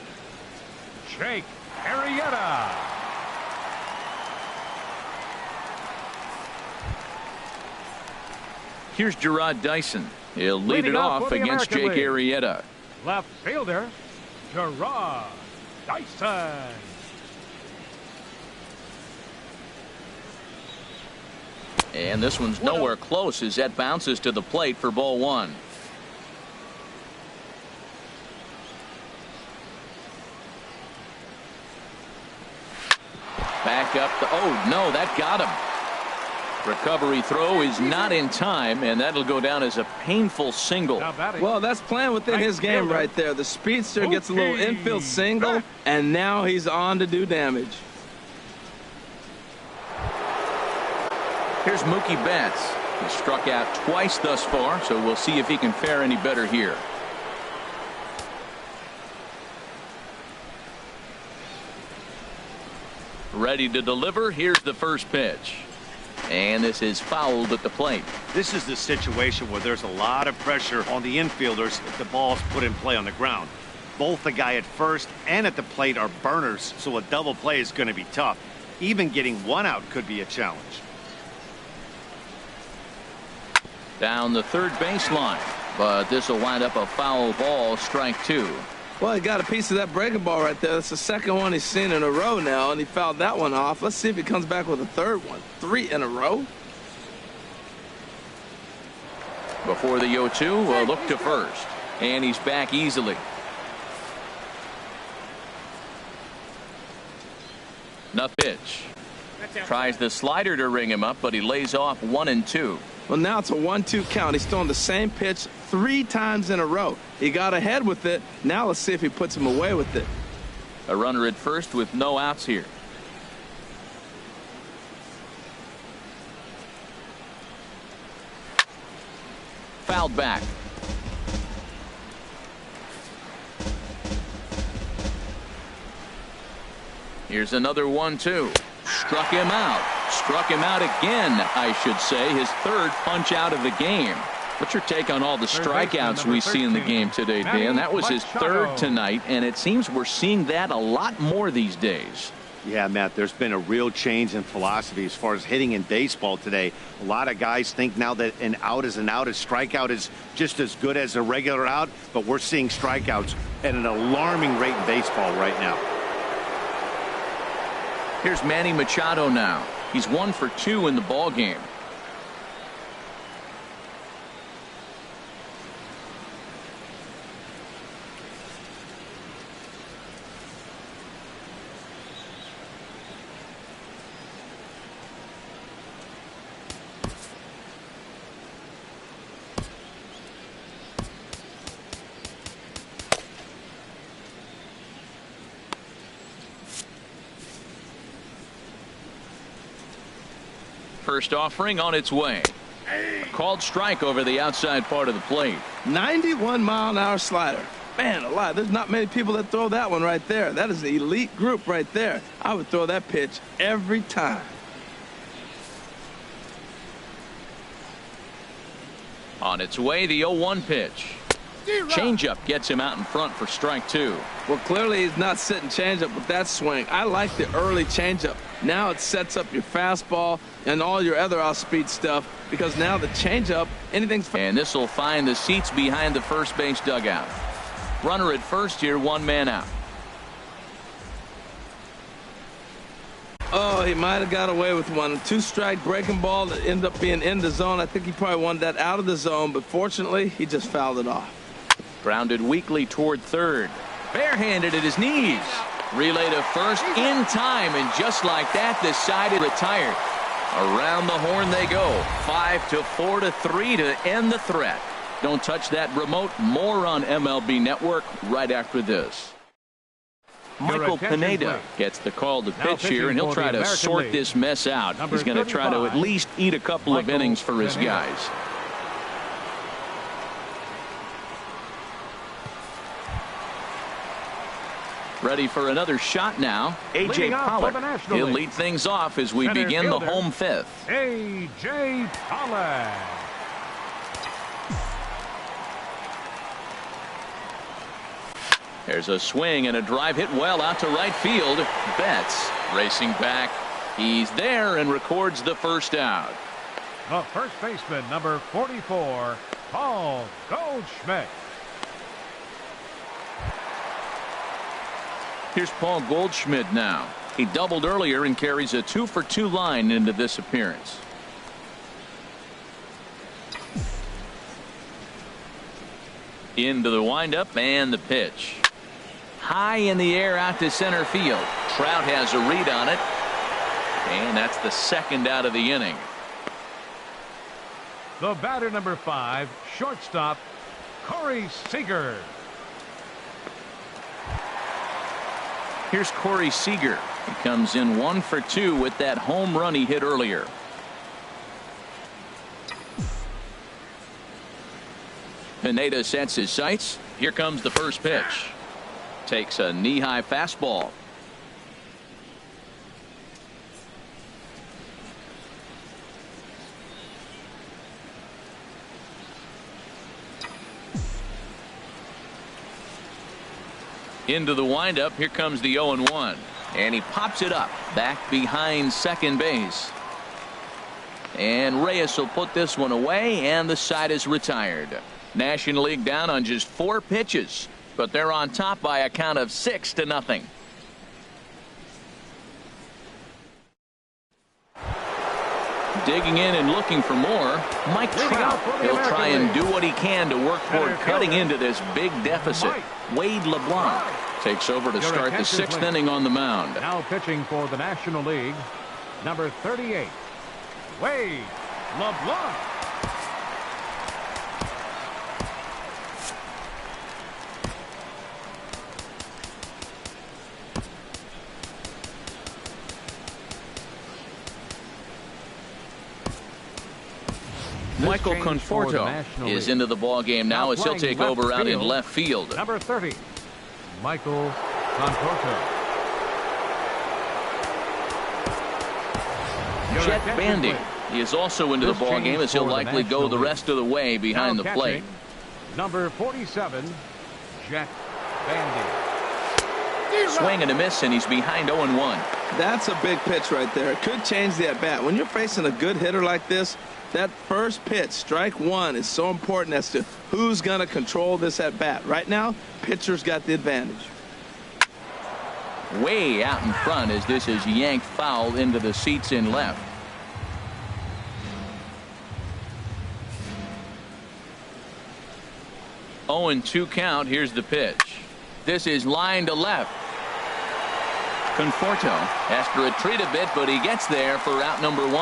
Jake Arrieta. Here's Gerard Dyson. He'll lead it off against Jake Arrieta. Left fielder, Gerard Dyson. And this one's nowhere close as that bounces to the plate for ball 1. Back up. Oh, no, that got him. Recovery throw is not in time, and that'll go down as a painful single. Well, that's playing within his game right there. The speedster gets a little infield single, and now he's on to do damage. Here's Mookie Betts. He's struck out twice thus far, so we'll see if he can fare any better here. Ready to deliver. Here's the first pitch. And this is fouled at the plate. This is the situation where there's a lot of pressure on the infielders if the ball's put in play on the ground. Both the guy at first and at the plate are burners, so a double play is going to be tough. Even getting one out could be a challenge. Down the third baseline, but this will wind up a foul ball, strike 2. Well, he got a piece of that breaking ball right there. That's the second one he's seen in a row now, and he fouled that one off. Let's see if he comes back with a third one. 3 in a row. Before the 0-2, a look to first, and he's back easily. The pitch. Tries the slider to ring him up, but he lays off 1-2. Well, now it's a 1-2 count. He's throwing the same pitch 3 times in a row. He got ahead with it. Now let's see if he puts him away with it. A runner at first with no outs here. Fouled back. Here's another 1-2. Struck him out. Struck him out again, I should say. His third punch out of the game. What's your take on all the strikeouts we see in the game today, Dan? That was his third tonight, and it seems we're seeing that a lot more these days. Yeah, Matt, there's been a real change in philosophy as far as hitting in baseball today. A lot of guys think now that an out is an out. A strikeout is just as good as a regular out, but we're seeing strikeouts at an alarming rate in baseball right now. Here's Manny Machado now. He's 1 for 2 in the ball game. First offering on its way. A called strike over the outside part of the plate. 91-mile-an-hour slider. Man alive, there's not many people that throw that one right there. That is an elite group right there. I would throw that pitch every time. On its way, the 0-1 pitch. Changeup gets him out in front for strike 2. Well, clearly he's not sitting changeup with that swing. I like the early changeup. Now it sets up your fastball and all your other off-speed stuff, because now the changeup, anything's... And this will find the seats behind the first base dugout. Runner at first here, 1 man out. Oh, he might have got away with one. 2-strike breaking ball that ended up being in the zone. I think he probably wanted that out of the zone, but fortunately, he just fouled it off. Grounded weakly toward third. Barehanded at his knees. Relay to first in time, and just like that, the side is retired. Around the horn they go. 5-4-3 to end the threat. Don't touch that remote. More on MLB Network right after this. Michael Pineda gets the call to pitch here, and he'll try to sort this mess out. He's going to try to at least eat a couple of innings for his guys. Ready for another shot now. A.J. Pollock. He'll lead things off as we begin the home fifth. A.J. Pollock. There's a swing and a drive hit well out to right field. Betts racing back. He's there and records the first out. The first baseman, number 44, Paul Goldschmidt. Here's Paul Goldschmidt now. He doubled earlier and carries a 2-for-2 line into this appearance. Into the windup and the pitch. High in the air out to center field. Trout has a read on it. And that's the second out of the inning. The batter, number 5, shortstop, Corey Seager. Here's Corey Seager. He comes in 1 for 2 with that home run he hit earlier. Pineda sets his sights. Here comes the first pitch. Takes a knee-high fastball. Into the windup. Here comes the 0-1. And he pops it up back behind second base. And Reyes will put this one away, and the side is retired. National League down on just 4 pitches, but they're on top by a count of 6-0. Digging in and looking for more, Mike Trout. He'll try and do what he can to work toward cutting into this big deficit. Wade LeBlanc takes over to start the 6th inning on the mound. Now pitching for the National League, number 38, Wade LeBlanc. Michael Conforto is into the ball game now as he'll take over out in left field. Number 30, Michael Conforto. Jet Bandy. He is also into the ball game as he'll likely go the rest of the way behind the plate. Number 47, Jet Bandy. Swing and a miss, and he's behind 0-1. That's a big pitch right there. It could change the at-bat. When you're facing a good hitter like this, that first pitch, strike 1, is so important as to who's going to control this at-bat. Right now, pitcher's got the advantage. Way out in front as this is yanked foul into the seats in left. Oh, and 2 count. Here's the pitch. This is line to left. Conforto has to retreat a bit, but he gets there for out number 1.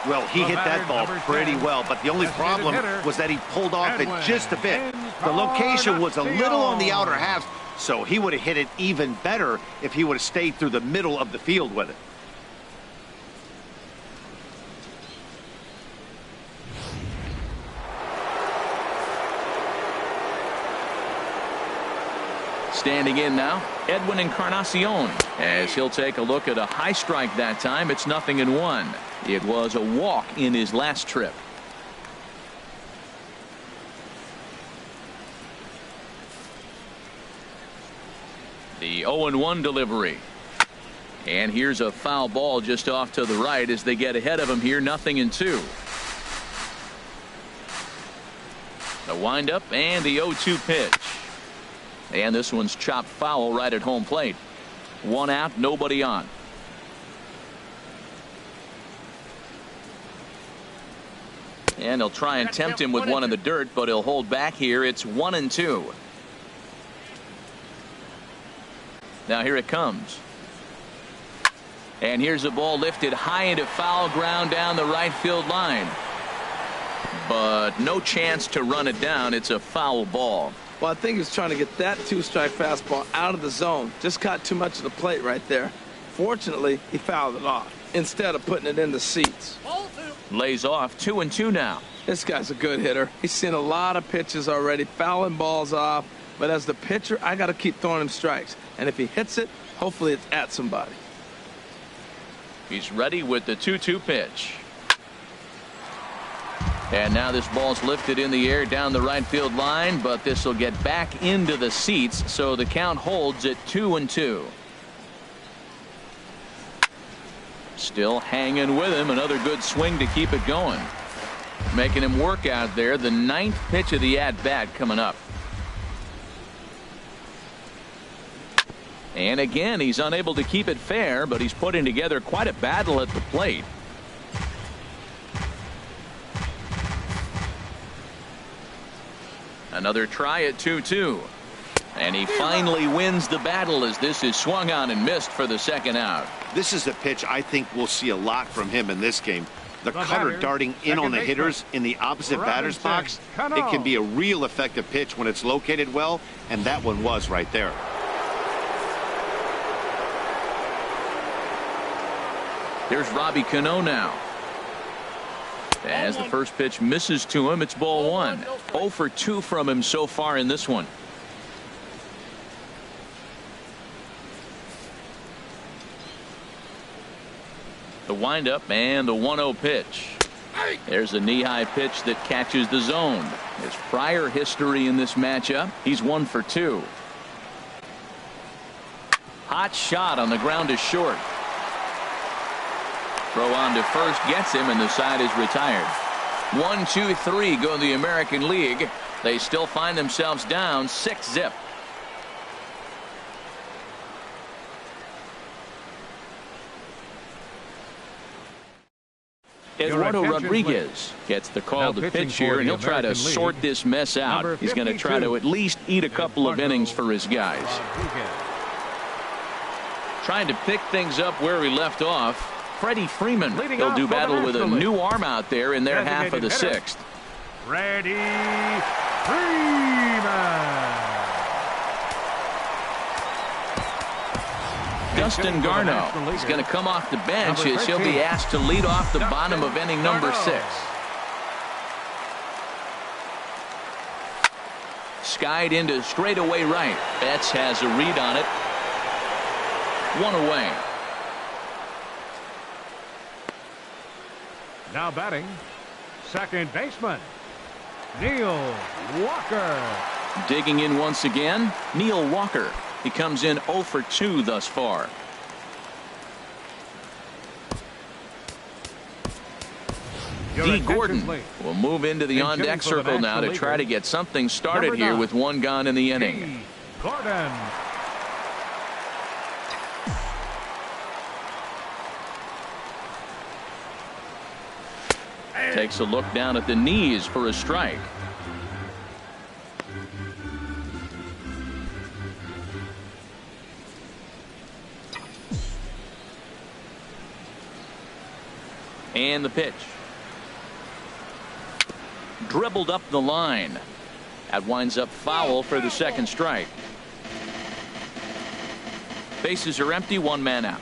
Well, he hit that ball pretty well, but the only problem was that he pulled off it just a bit. The location was a little on the outer half, so he would have hit it even better if he would have stayed through the middle of the field with it. Standing in now, Edwin Encarnacion, as he'll take a look at a high strike that time. It's 0-1. It was a walk in his last trip. The 0-1 delivery. And here's a foul ball just off to the right as they get ahead of him here. 0-2. The windup and the 0-2 pitch. And this one's chopped foul right at home plate. 1 out, nobody on. And they'll try and tempt him with one in the dirt, but he'll hold back here. It's 1-2. Now here it comes. And here's a ball lifted high into foul ground down the right field line. But no chance to run it down. It's a foul ball. Well, I think he's trying to get that 2-strike fastball out of the zone. Just caught too much of the plate right there. Fortunately, he fouled it off instead of putting it in the seats. Lays off. 2-2 now. This guy's a good hitter. He's seen a lot of pitches already, fouling balls off. But as the pitcher, I got to keep throwing him strikes. And if he hits it, hopefully it's at somebody. He's ready with the 2-2 pitch. And now this ball's lifted in the air down the right field line, but this will get back into the seats, so the count holds at 2-2. Still hanging with him. Another good swing to keep it going. Making him work out there. The 9th pitch of the at-bat coming up. And again, he's unable to keep it fair, but he's putting together quite a battle at the plate. Another try at 2-2. And he finally wins the battle as this is swung on and missed for the 2nd out. This is a pitch I think we'll see a lot from him in this game. The cutter darting in on the hitters in the opposite batter's box. It can be a real effective pitch when it's located well, and that one was right there. Here's Robbie Cano now. As the first pitch misses to him, it's ball 1. 0 for 2 from him so far in this one. The windup and the 1-0 pitch. There's a knee-high pitch that catches the zone. His prior history in this matchup, he's 1 for 2. Hot shot on the ground to short. Throw on to first gets him, and the side is retired. 1, 2, 3 go in the American League. They still find themselves down 6-0. Eduardo Rodriguez gets the call to pitch here, and he'll try to sort this mess out. He's going to try to at least eat a couple of innings for his guys. Trying to pick things up where he left off. Freddie Freeman. He'll do battle with a new arm out there in their half of the 6th. Freddie Freeman. Dustin Garneau is going to come off the bench as he'll be asked to lead off the bottom of inning number 6. Skied into straightaway right. Betts has a read on it. 1 away. Now batting, second baseman, Neil Walker. Digging in once again, Neil Walker. He comes in 0 for 2 thus far. D. Gordon will move into the on-deck circle now to try to get something started here with 1 gone in the inning. Gordon. Takes a look down at the knees for a strike. And the pitch. Dribbled up the line. That winds up foul for the 2nd strike. Bases are empty, 1 man out.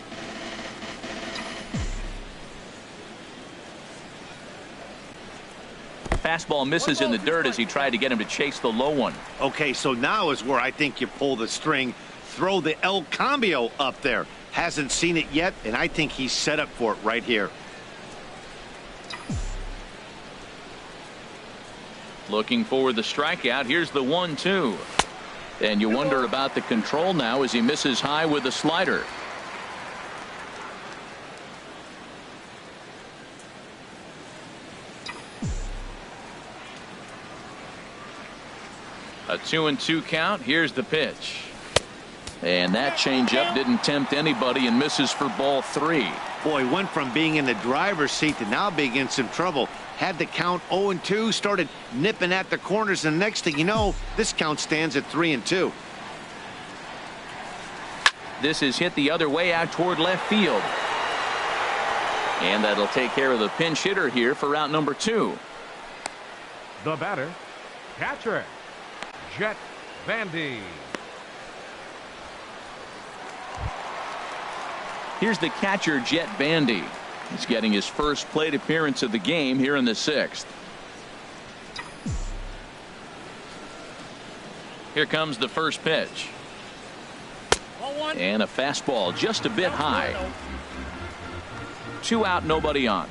Fastball misses in the dirt as he tried to get him to chase the low one. Okay, so now is where I think you pull the string. Throw the El Cambio up there. Hasn't seen it yet, and I think he's set up for it right here. Looking for the strikeout. Here's the 1-2. And you wonder about the control now as he misses high with the slider. A 2-2 count. Here's the pitch. And that changeup didn't tempt anybody and misses for ball 3. Boy, went from being in the driver's seat to now being in some trouble. Had the count 0-2, started nipping at the corners, and the next thing you know, this count stands at 3-2. This is hit the other way out toward left field. And that'll take care of the pinch hitter here for out number 2. The batter, catcher, Jet Bandy. Here's the catcher, Jet Bandy. He's getting his first plate appearance of the game here in the 6th. Here comes the first pitch. And a fastball just a bit high. 2 out, nobody on.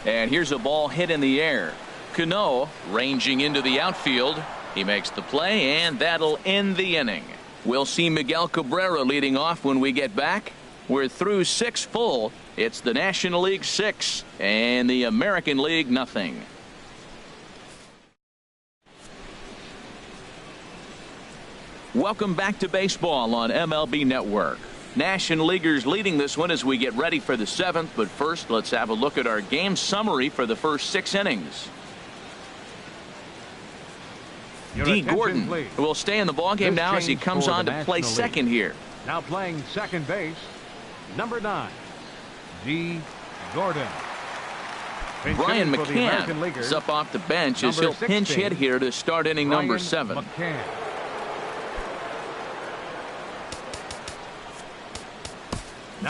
And here's a ball hit in the air. Cano ranging into the outfield. He makes the play, and that'll end the inning. We'll see Miguel Cabrera leading off when we get back. We're through 6 full. It's the National League 6 and the American League nothing. Welcome back to baseball on MLB Network. National Leaguers leading this one as we get ready for the 7th. But first, let's have a look at our game summary for the first 6 innings. D. Gordon will stay in the ballgame now as he comes on to play second here. Now playing second base, number 9, D. Gordon. Brian McCann is up off the bench as he'll pinch hit here to start inning number 7.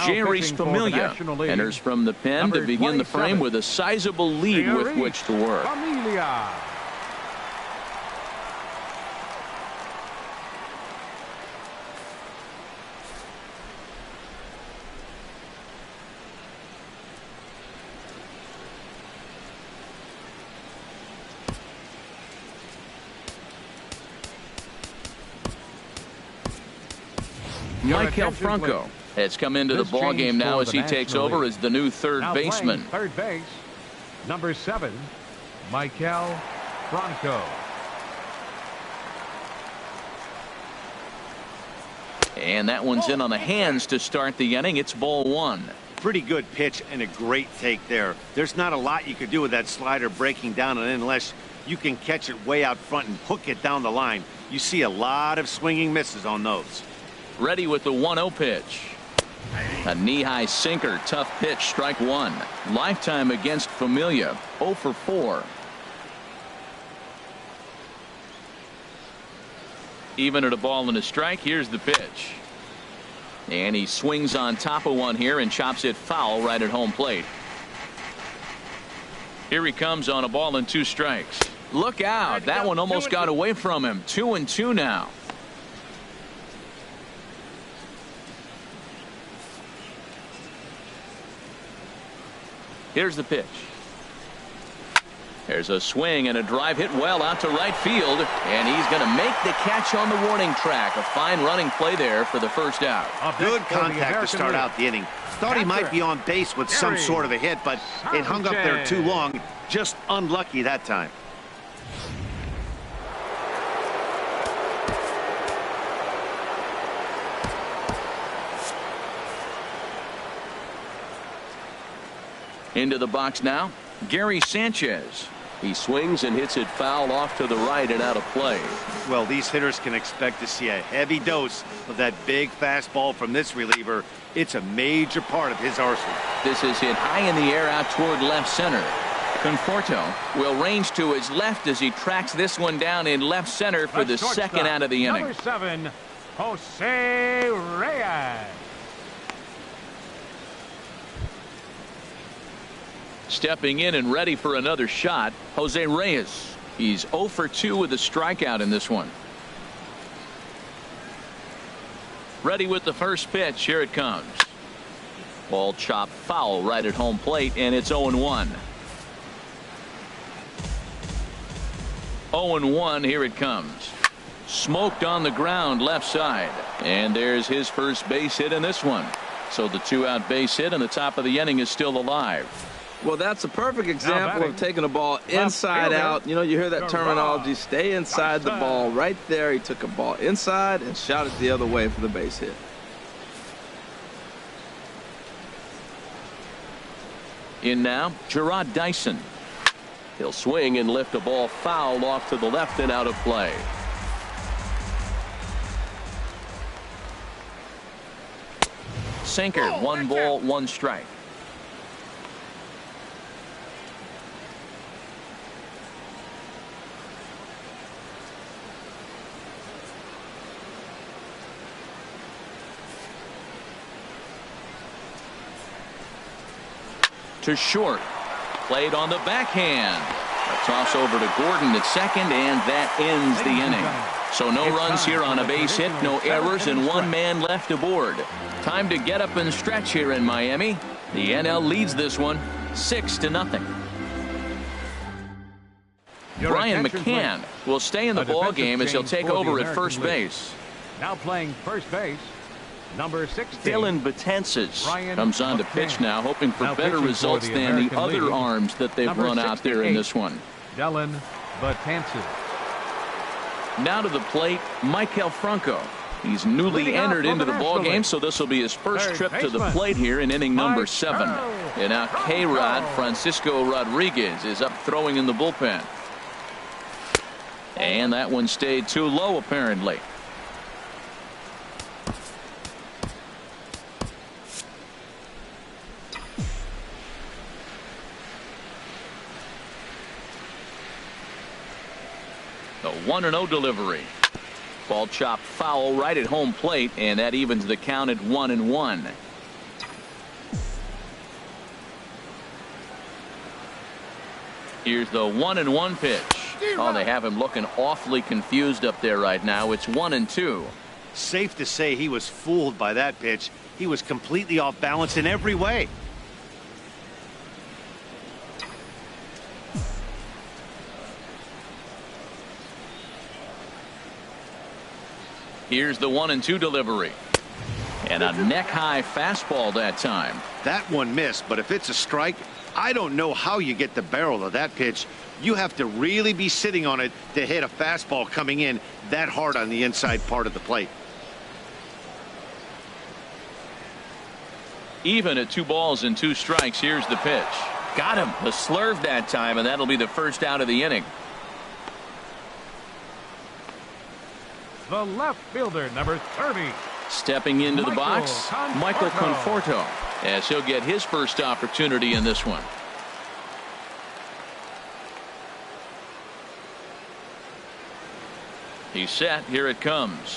Jerry's Familia enters from the pen to begin the frame with a sizable lead with which to work. Michael Franco has come into the ballgame now as he takes over as the new third baseman. Third base, number 7, Michael Franco. And that one's in on the hands to start the inning. It's ball 1. Pretty good pitch and a great take there. There's not a lot you could do with that slider breaking down, and unless you can catch it way out front and hook it down the line, you see a lot of swinging misses on those. Ready with the 1-0 pitch. A knee-high sinker, tough pitch, strike 1. Lifetime against Familia, 0 for 4. Even at a ball and a strike, here's the pitch. And he swings on top of one here and chops it foul right at home plate. Here he comes on a ball and 2 strikes. Look out, that one almost got away from him. 2-2 now. Here's the pitch. There's a swing and a drive hit well out to right field, and he's going to make the catch on the warning track. A fine running play there for the first out. Good contact to start out the inning. Thought he might be on base with some sort of a hit, but it hung up there too long. Just unlucky that time. Into the box now, Gary Sanchez. He swings and hits it foul off to the right and out of play. Well, these hitters can expect to see a heavy dose of that big fastball from this reliever. It's a major part of his arsenal. This is hit high in the air out toward left center. Conforto will range to his left as he tracks this one down in left center for the second out of the inning. Number 7, Jose Reyes. Stepping in and ready for another shot, Jose Reyes. He's 0 for 2 with a strikeout in this one. Ready with the first pitch. Here it comes. Ball chopped foul right at home plate, and it's 0-1. 0-1. Here it comes. Smoked on the ground left side, and there's his first base hit in this one. So the 2-out base hit, and the top of the inning is still alive. Well, that's a perfect example of taking a ball inside out. You know, you hear that terminology, stay inside the ball. Right there, he took a ball inside and shot it the other way for the base hit. In now, Gerard Dyson. He'll swing and lift a ball foul off to the left and out of play. Sinker, 1 ball, 1 strike. To short. Played on the backhand. A toss over to Gordon at second, and that ends the inning. So no runs here on a base hit, no errors, and 1 man left aboard. Time to get up and stretch here in Miami. The NL leads this one 6-0. Brian McCann will stay in the ball game as he'll take over at first base. Now playing first base, number 16. Dylan Betances comes on to pitch now, hoping for better results than the other arms that they've run out there in this one. Dylan Betances. Now to the plate, Maikel Franco. He's newly entered into the ball game, so this will be his first trip to the plate here in inning number 7. And now K-Rod Francisco Rodriguez is up throwing in the bullpen. And that one stayed too low apparently. The 1-0 delivery. Ball chopped foul right at home plate, and that evens the count at 1-1. Here's the 1-1 pitch. Oh, they have him looking awfully confused up there right now. It's 1-2. Safe to say he was fooled by that pitch. He was completely off balance in every way. Here's the 1-2 delivery. And a neck-high fastball that time. That one missed, but if it's a strike, I don't know how you get the barrel of that pitch. You have to really be sitting on it to hit a fastball coming in that hard on the inside part of the plate. Even at 2 balls and 2 strikes, here's the pitch. Got him. The slurve that time, and that'll be the first out of the inning. The left fielder, number 30. Stepping into the box, Michael Conforto, as he'll get his first opportunity in this one. He's set. Here it comes.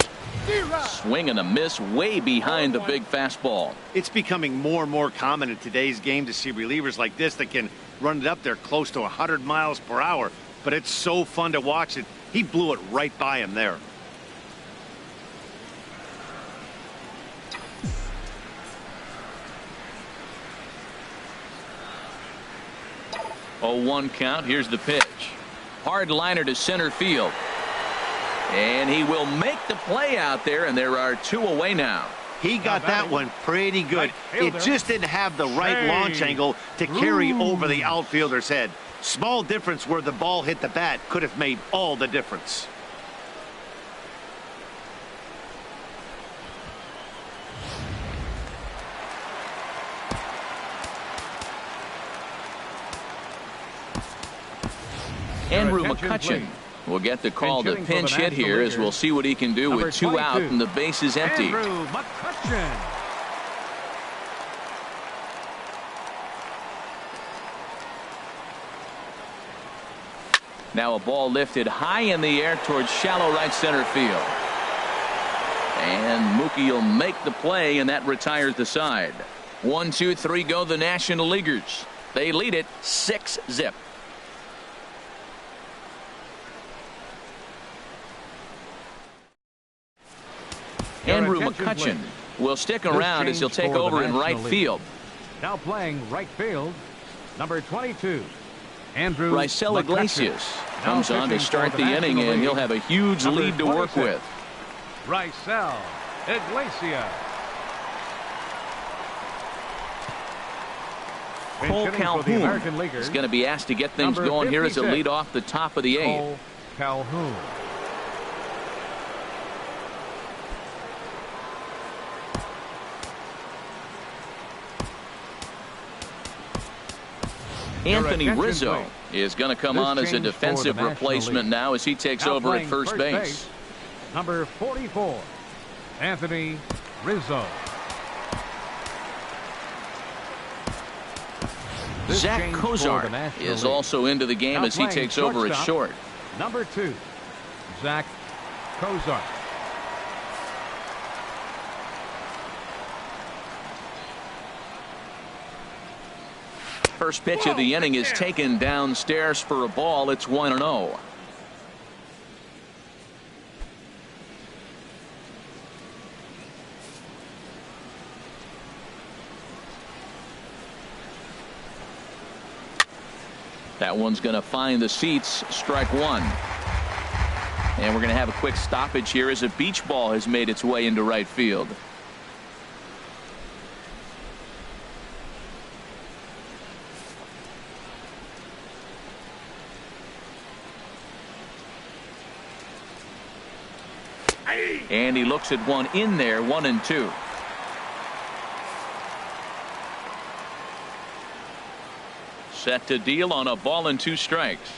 Swing and a miss way behind the big fastball. It's becoming more and more common in today's game to see relievers like this that can run it up there close to 100 miles per hour. But it's so fun to watch it. He blew it right by him there. Oh, 1 count. Here's the pitch. Hard liner to center field. And he will make the play out there, and there are 2 away now. He got that one pretty good. It just didn't have the right launch angle to carry over the outfielder's head. Small difference where the ball hit the bat could have made all the difference. Andrew McCutcheon will get the call to pinch hit here, as we'll see what he can do with 2 out and the base is empty. Andrew McCutcheon. Now a ball lifted high in the air towards shallow right center field. And Mookie will make the play, and that retires the side. 1, 2, 3 go the National Leaguers. They lead it 6-0. Andrew McCutcheon will stick around as he'll take over in right field. Now playing right field, number 22, Andrew Raisel Iglesias comes on to start the inning, and he'll have a huge lead to work with. Raisel Iglesias. Cole Calhoun is going to be asked to get things going here as a lead off the top of the 8th. Cole Calhoun. Anthony Rizzo is going to come on as a defensive replacement now as he takes over at first base. Number 44, Anthony Rizzo. Zach Cozart is also into the game as he takes over at short. Number 2, Zach Cozart. First pitch of the inning is taken downstairs for a ball. It's 1-0. That one's going to find the seats. Strike one. And we're going to have a quick stoppage here as a beach ball has made its way into right field. And he looks at one in there, 1-2. Set to deal on a ball and 2 strikes.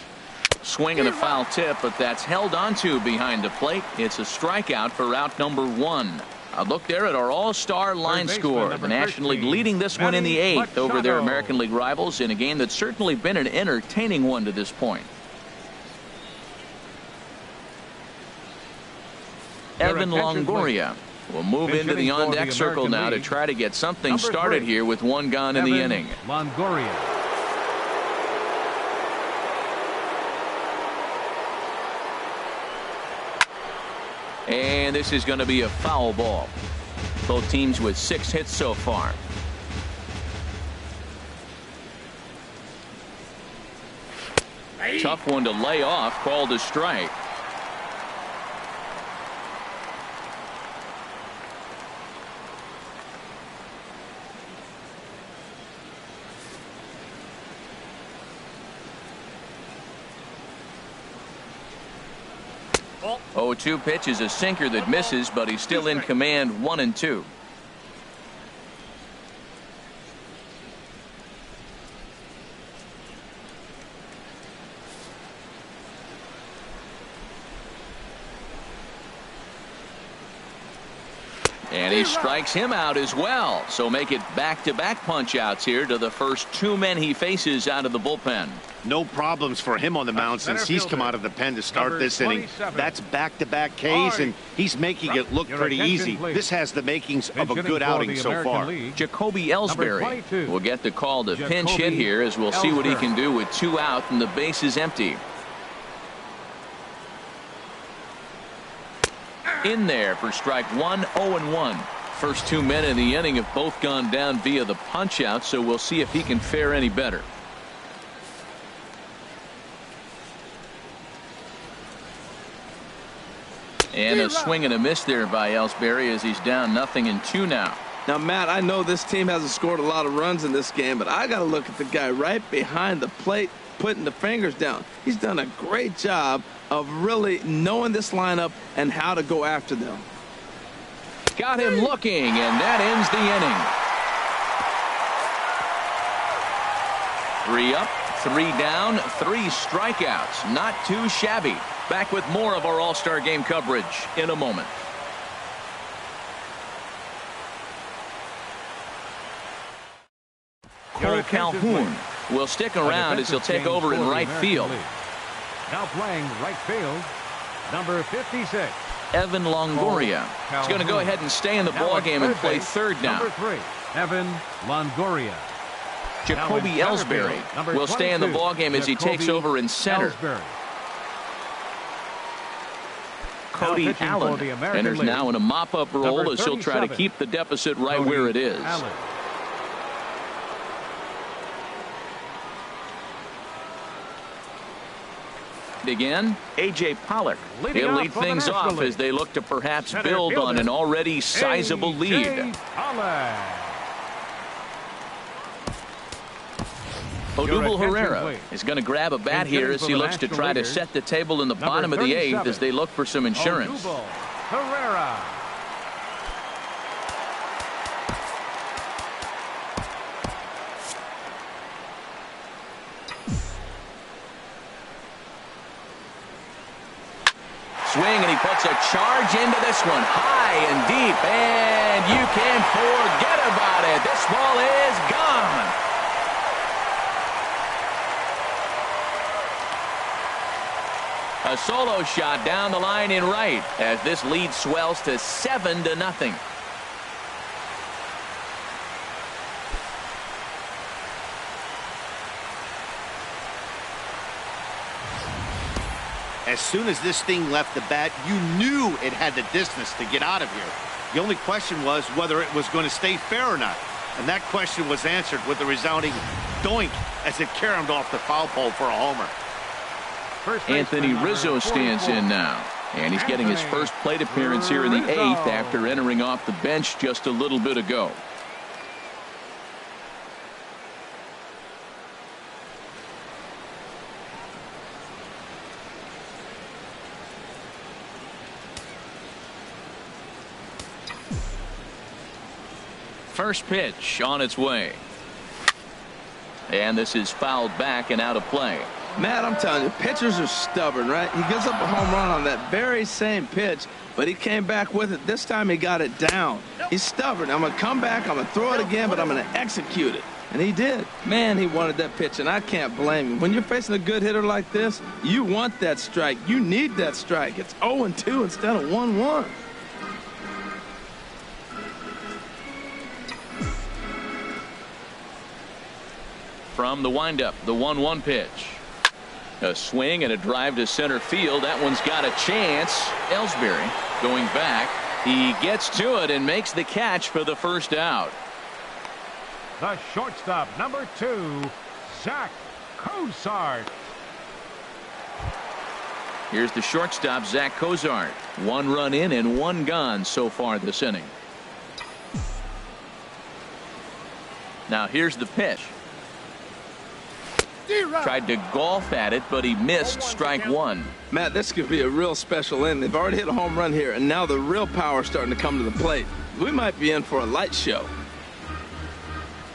Swing and a foul tip, but that's held onto behind the plate. It's a strikeout for out number 1. A look there at our all-star line score. The National League leading this one in the 8th over their American League rivals in a game that's certainly been an entertaining one to this point. Evan Longoria will move into the on-deck circle now to try to get something started here with 1 gone in the inning. Longoria. And this is going to be a foul ball. Both teams with 6 hits so far. Tough one to lay off, called a strike. Oh, 2 pitch is a sinker that misses, but he's still in command. 1-2. And he strikes him out as well. So make it back-to-back punch-outs here to the first 2 men he faces out of the bullpen. No problems for him on the mound since he's come out of the pen to start this inning. That's back-to-back Ks, and he's making it look pretty easy. This has the makings of a good outing so far. Jacoby Ellsbury will get the call to pinch hit here as we'll see what he can do with 2 out and the base is empty. In there for strike 1, 0-1. First 2 men in the inning have both gone down via the punch out, so we'll see if he can fare any better. And a swing and a miss there by Ellsbury as he's down 0-2 now. Now, Matt, I know this team hasn't scored a lot of runs in this game, but I got to look at the guy right behind the plate putting the fingers down. He's done a great job of really knowing this lineup and how to go after them. Got him looking, and that ends the inning. 3 up, 3 down, 3 strikeouts. Not too shabby. Back with more of our All-Star Game coverage in a moment. Cole Calhoun will stick around as he'll take over in right field. Now playing right field, number 56. Evan Longoria is going to go ahead and stay in the ball game and play third now. Number 3, Evan Longoria. Jacoby Now in center Ellsbury field, number will stay in the 22, ballgame as he takes Jacoby over in center. Ellsbury. Cody pitching for Allen the American enters League, now in a mop-up role number as he'll try to 37, keep the deficit right Cody where it is. Allen. Again, A.J. Pollock. Leading He'll off lead for the things National off League. as they look to perhaps Center build on fielder, an already sizable A.J. lead. Pollock. Odubel attention, Herrera please. is going to grab a bat And here hitting as for he the looks to National try to Leaguers, set the table in the number bottom of the 37, eighth as they look for some insurance. Odubel Herrera. Swing, and he puts a charge into this one, high and deep, and you can forget about it. This ball is gone. A solo shot down the line in right as this lead swells to 7-0. As soon as this thing left the bat, you knew it had the distance to get out of here. The only question was whether it was going to stay fair or not. And that question was answered with a resounding doink as it caromed off the foul pole for a homer. Anthony Rizzo stands in now, and he's getting his first plate appearance here in the eighth after entering off the bench just a little bit ago. First pitch on its way. And this is fouled back and out of play. Matt, I'm telling you, pitchers are stubborn, right? He gives up a home run on that very same pitch, but he came back with it. This time he got it down. He's stubborn. I'm going to come back, I'm going to throw it again, but I'm going to execute it. And he did. Man, he wanted that pitch, and I can't blame him. When you're facing a good hitter like this, you want that strike. You need that strike. It's 0-2 instead of 1-1. From the windup, the 1-1 pitch. A swing and a drive to center field. That one's got a chance. Ellsbury going back. He gets to it and makes the catch for the first out. The shortstop, number 2, Zach Cozart. Here's the shortstop, Zach Cozart. 1 run in and 1 gone so far this inning. Now here's the pitch. Tried to golf at it, but he missed strike 1. Matt, this could be a real special inning. They've already hit a home run here, and now the real power is starting to come to the plate. We might be in for a light show.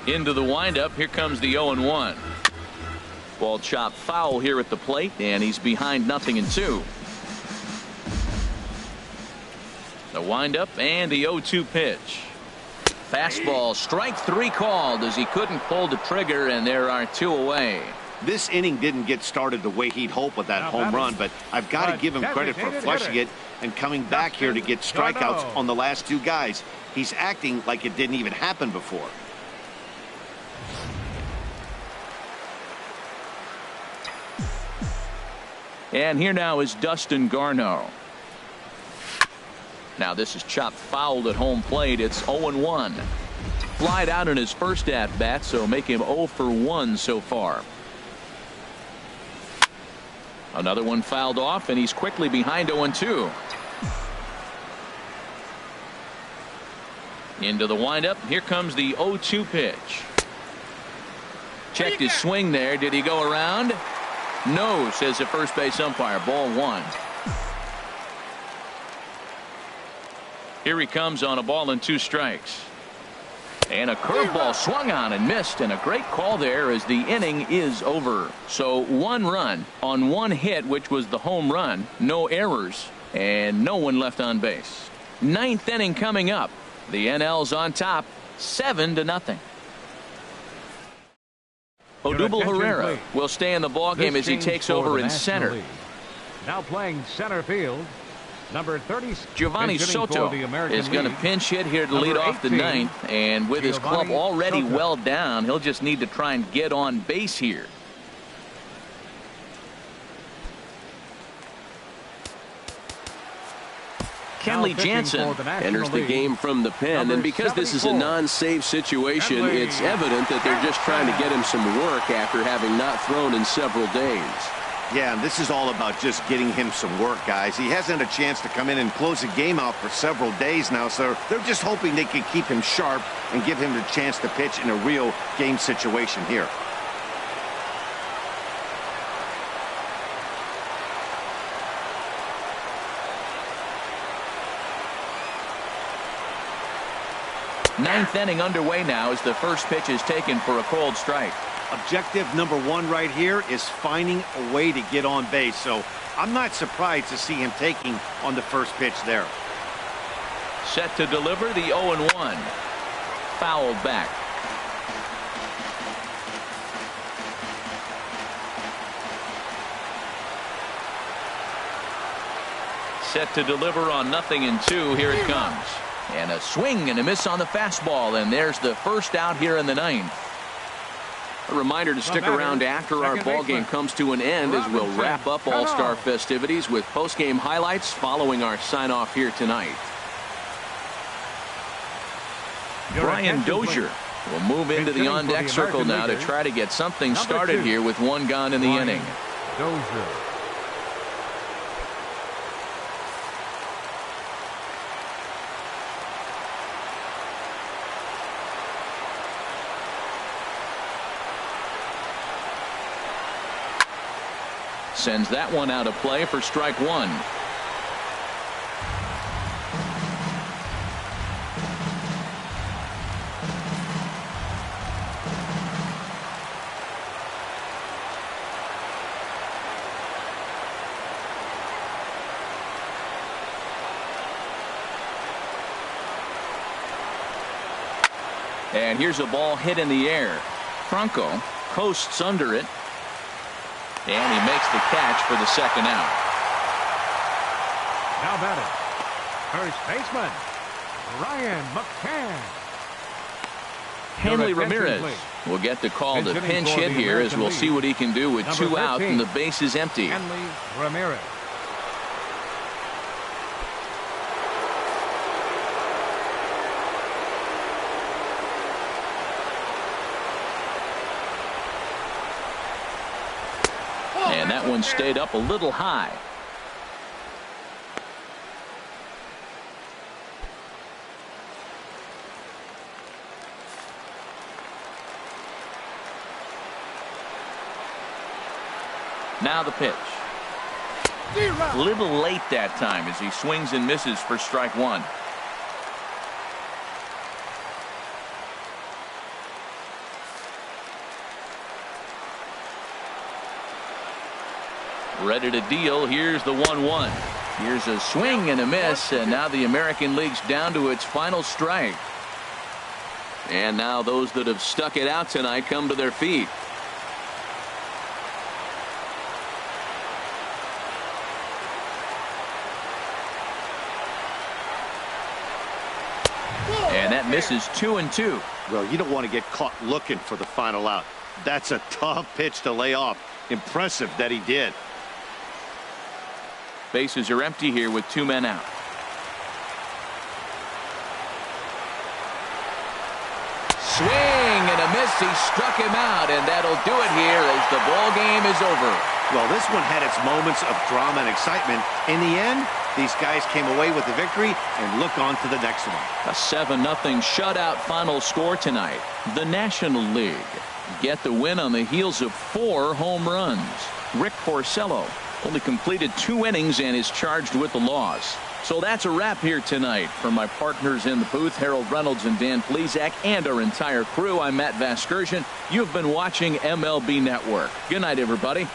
Into the windup. Here comes the 0-1. Ball chopped foul here at the plate, and he's behind 0-2. The windup and the 0-2 pitch. Fastball, strike 3 called as he couldn't pull the trigger, and there are 2 away. This inning didn't get started the way he'd hoped with that home run, but I've got to give him credit for flushing it and coming back here to get strikeouts on the last 2 guys. He's acting like it didn't even happen before. And here now is Dustin Garneau. Now this is chopped foul at home plate. It's 0-1. Flied out in his first at bat, so make him 0 for 1 so far. Another one fouled off, and he's quickly behind 0-2. Into the windup. Here comes the 0-2 pitch. Checked his swing there. Did he go around? No, says the first base umpire. Ball 1. Here he comes on a ball and 2 strikes. And a curveball swung on and missed, and a great call there as the inning is over. So 1 run on 1 hit, which was the home run, no errors, and no one left on base. 9th inning coming up. The NL's on top, 7-0. Odubel Herrera will stay in the ballgame as he takes over in center. Now playing center field, Number 30. Giovanni Soto is going to pinch hit here to lead off the 18, ninth, and with his club already Soto. well down, he'll just need to try and get on base here. Kenley Jansen enters the game from the pen, and because this is a non-save situation, it's evident that they're just trying to get him some work after having not thrown in several days. Yeah, and this is all about just getting him some work, guys. He hasn't had a chance to come in and close the game out for several days now, so they're just hoping they can keep him sharp and give him the chance to pitch in a real game situation here. Ninth inning underway now as the first pitch is taken for a cold strike. Objective number one right here is finding a way to get on base. So I'm not surprised to see him taking on the first pitch there. Set to deliver the 0-1. Fouled back. Set to deliver on 0-2. Here it comes. And a swing and a miss on the fastball. And there's the first out here in the ninth. A reminder to stick around after our ball game comes to an end as we'll wrap up All-Star festivities with post-game highlights following our sign-off here tonight. Brian Dozier will move into the on-deck circle now to try to get something started here with one gone in the inning. Dozier. Sends that one out of play for strike one. And here's a ball hit in the air. Franco coasts under it. And he makes the catch for the second out. Now batting, first baseman, Ryan McCann. Hanley Ramirez will get the call to pinch hit here as we'll see what he can do with two out and the base is empty. Hanley Ramirez. And that one stayed up a little high. Now the pitch. A little late that time as he swings and misses for strike one. Ready to deal. Here's the 1-1. Here's a swing and a miss, and now the American League's down to its final strike. And now those that have stuck it out tonight come to their feet. And that misses 2-2. Well, you don't want to get caught looking for the final out. That's a tough pitch to lay off. Impressive that he did. Bases are empty here with two men out. Swing and a miss. He struck him out, and that'll do it here as the ball game is over. Well, this one had its moments of drama and excitement. In the end, these guys came away with the victory and look on to the next one. A 7-0 shutout final score tonight. The National League get the win on the heels of 4 home runs. Rick Porcello only completed 2 innings and is charged with the loss. So that's a wrap here tonight. For my partners in the booth, Harold Reynolds and Dan Plesac, and our entire crew, I'm Matt Vasgersian. You've been watching MLB Network. Good night, everybody.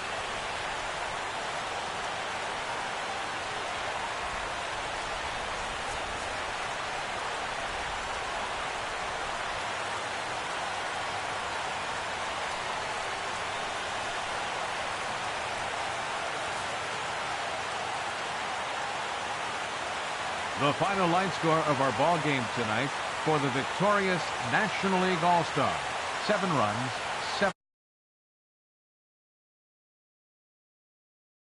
The final line score of our ball game tonight for the victorious National League All-Star: 7 runs,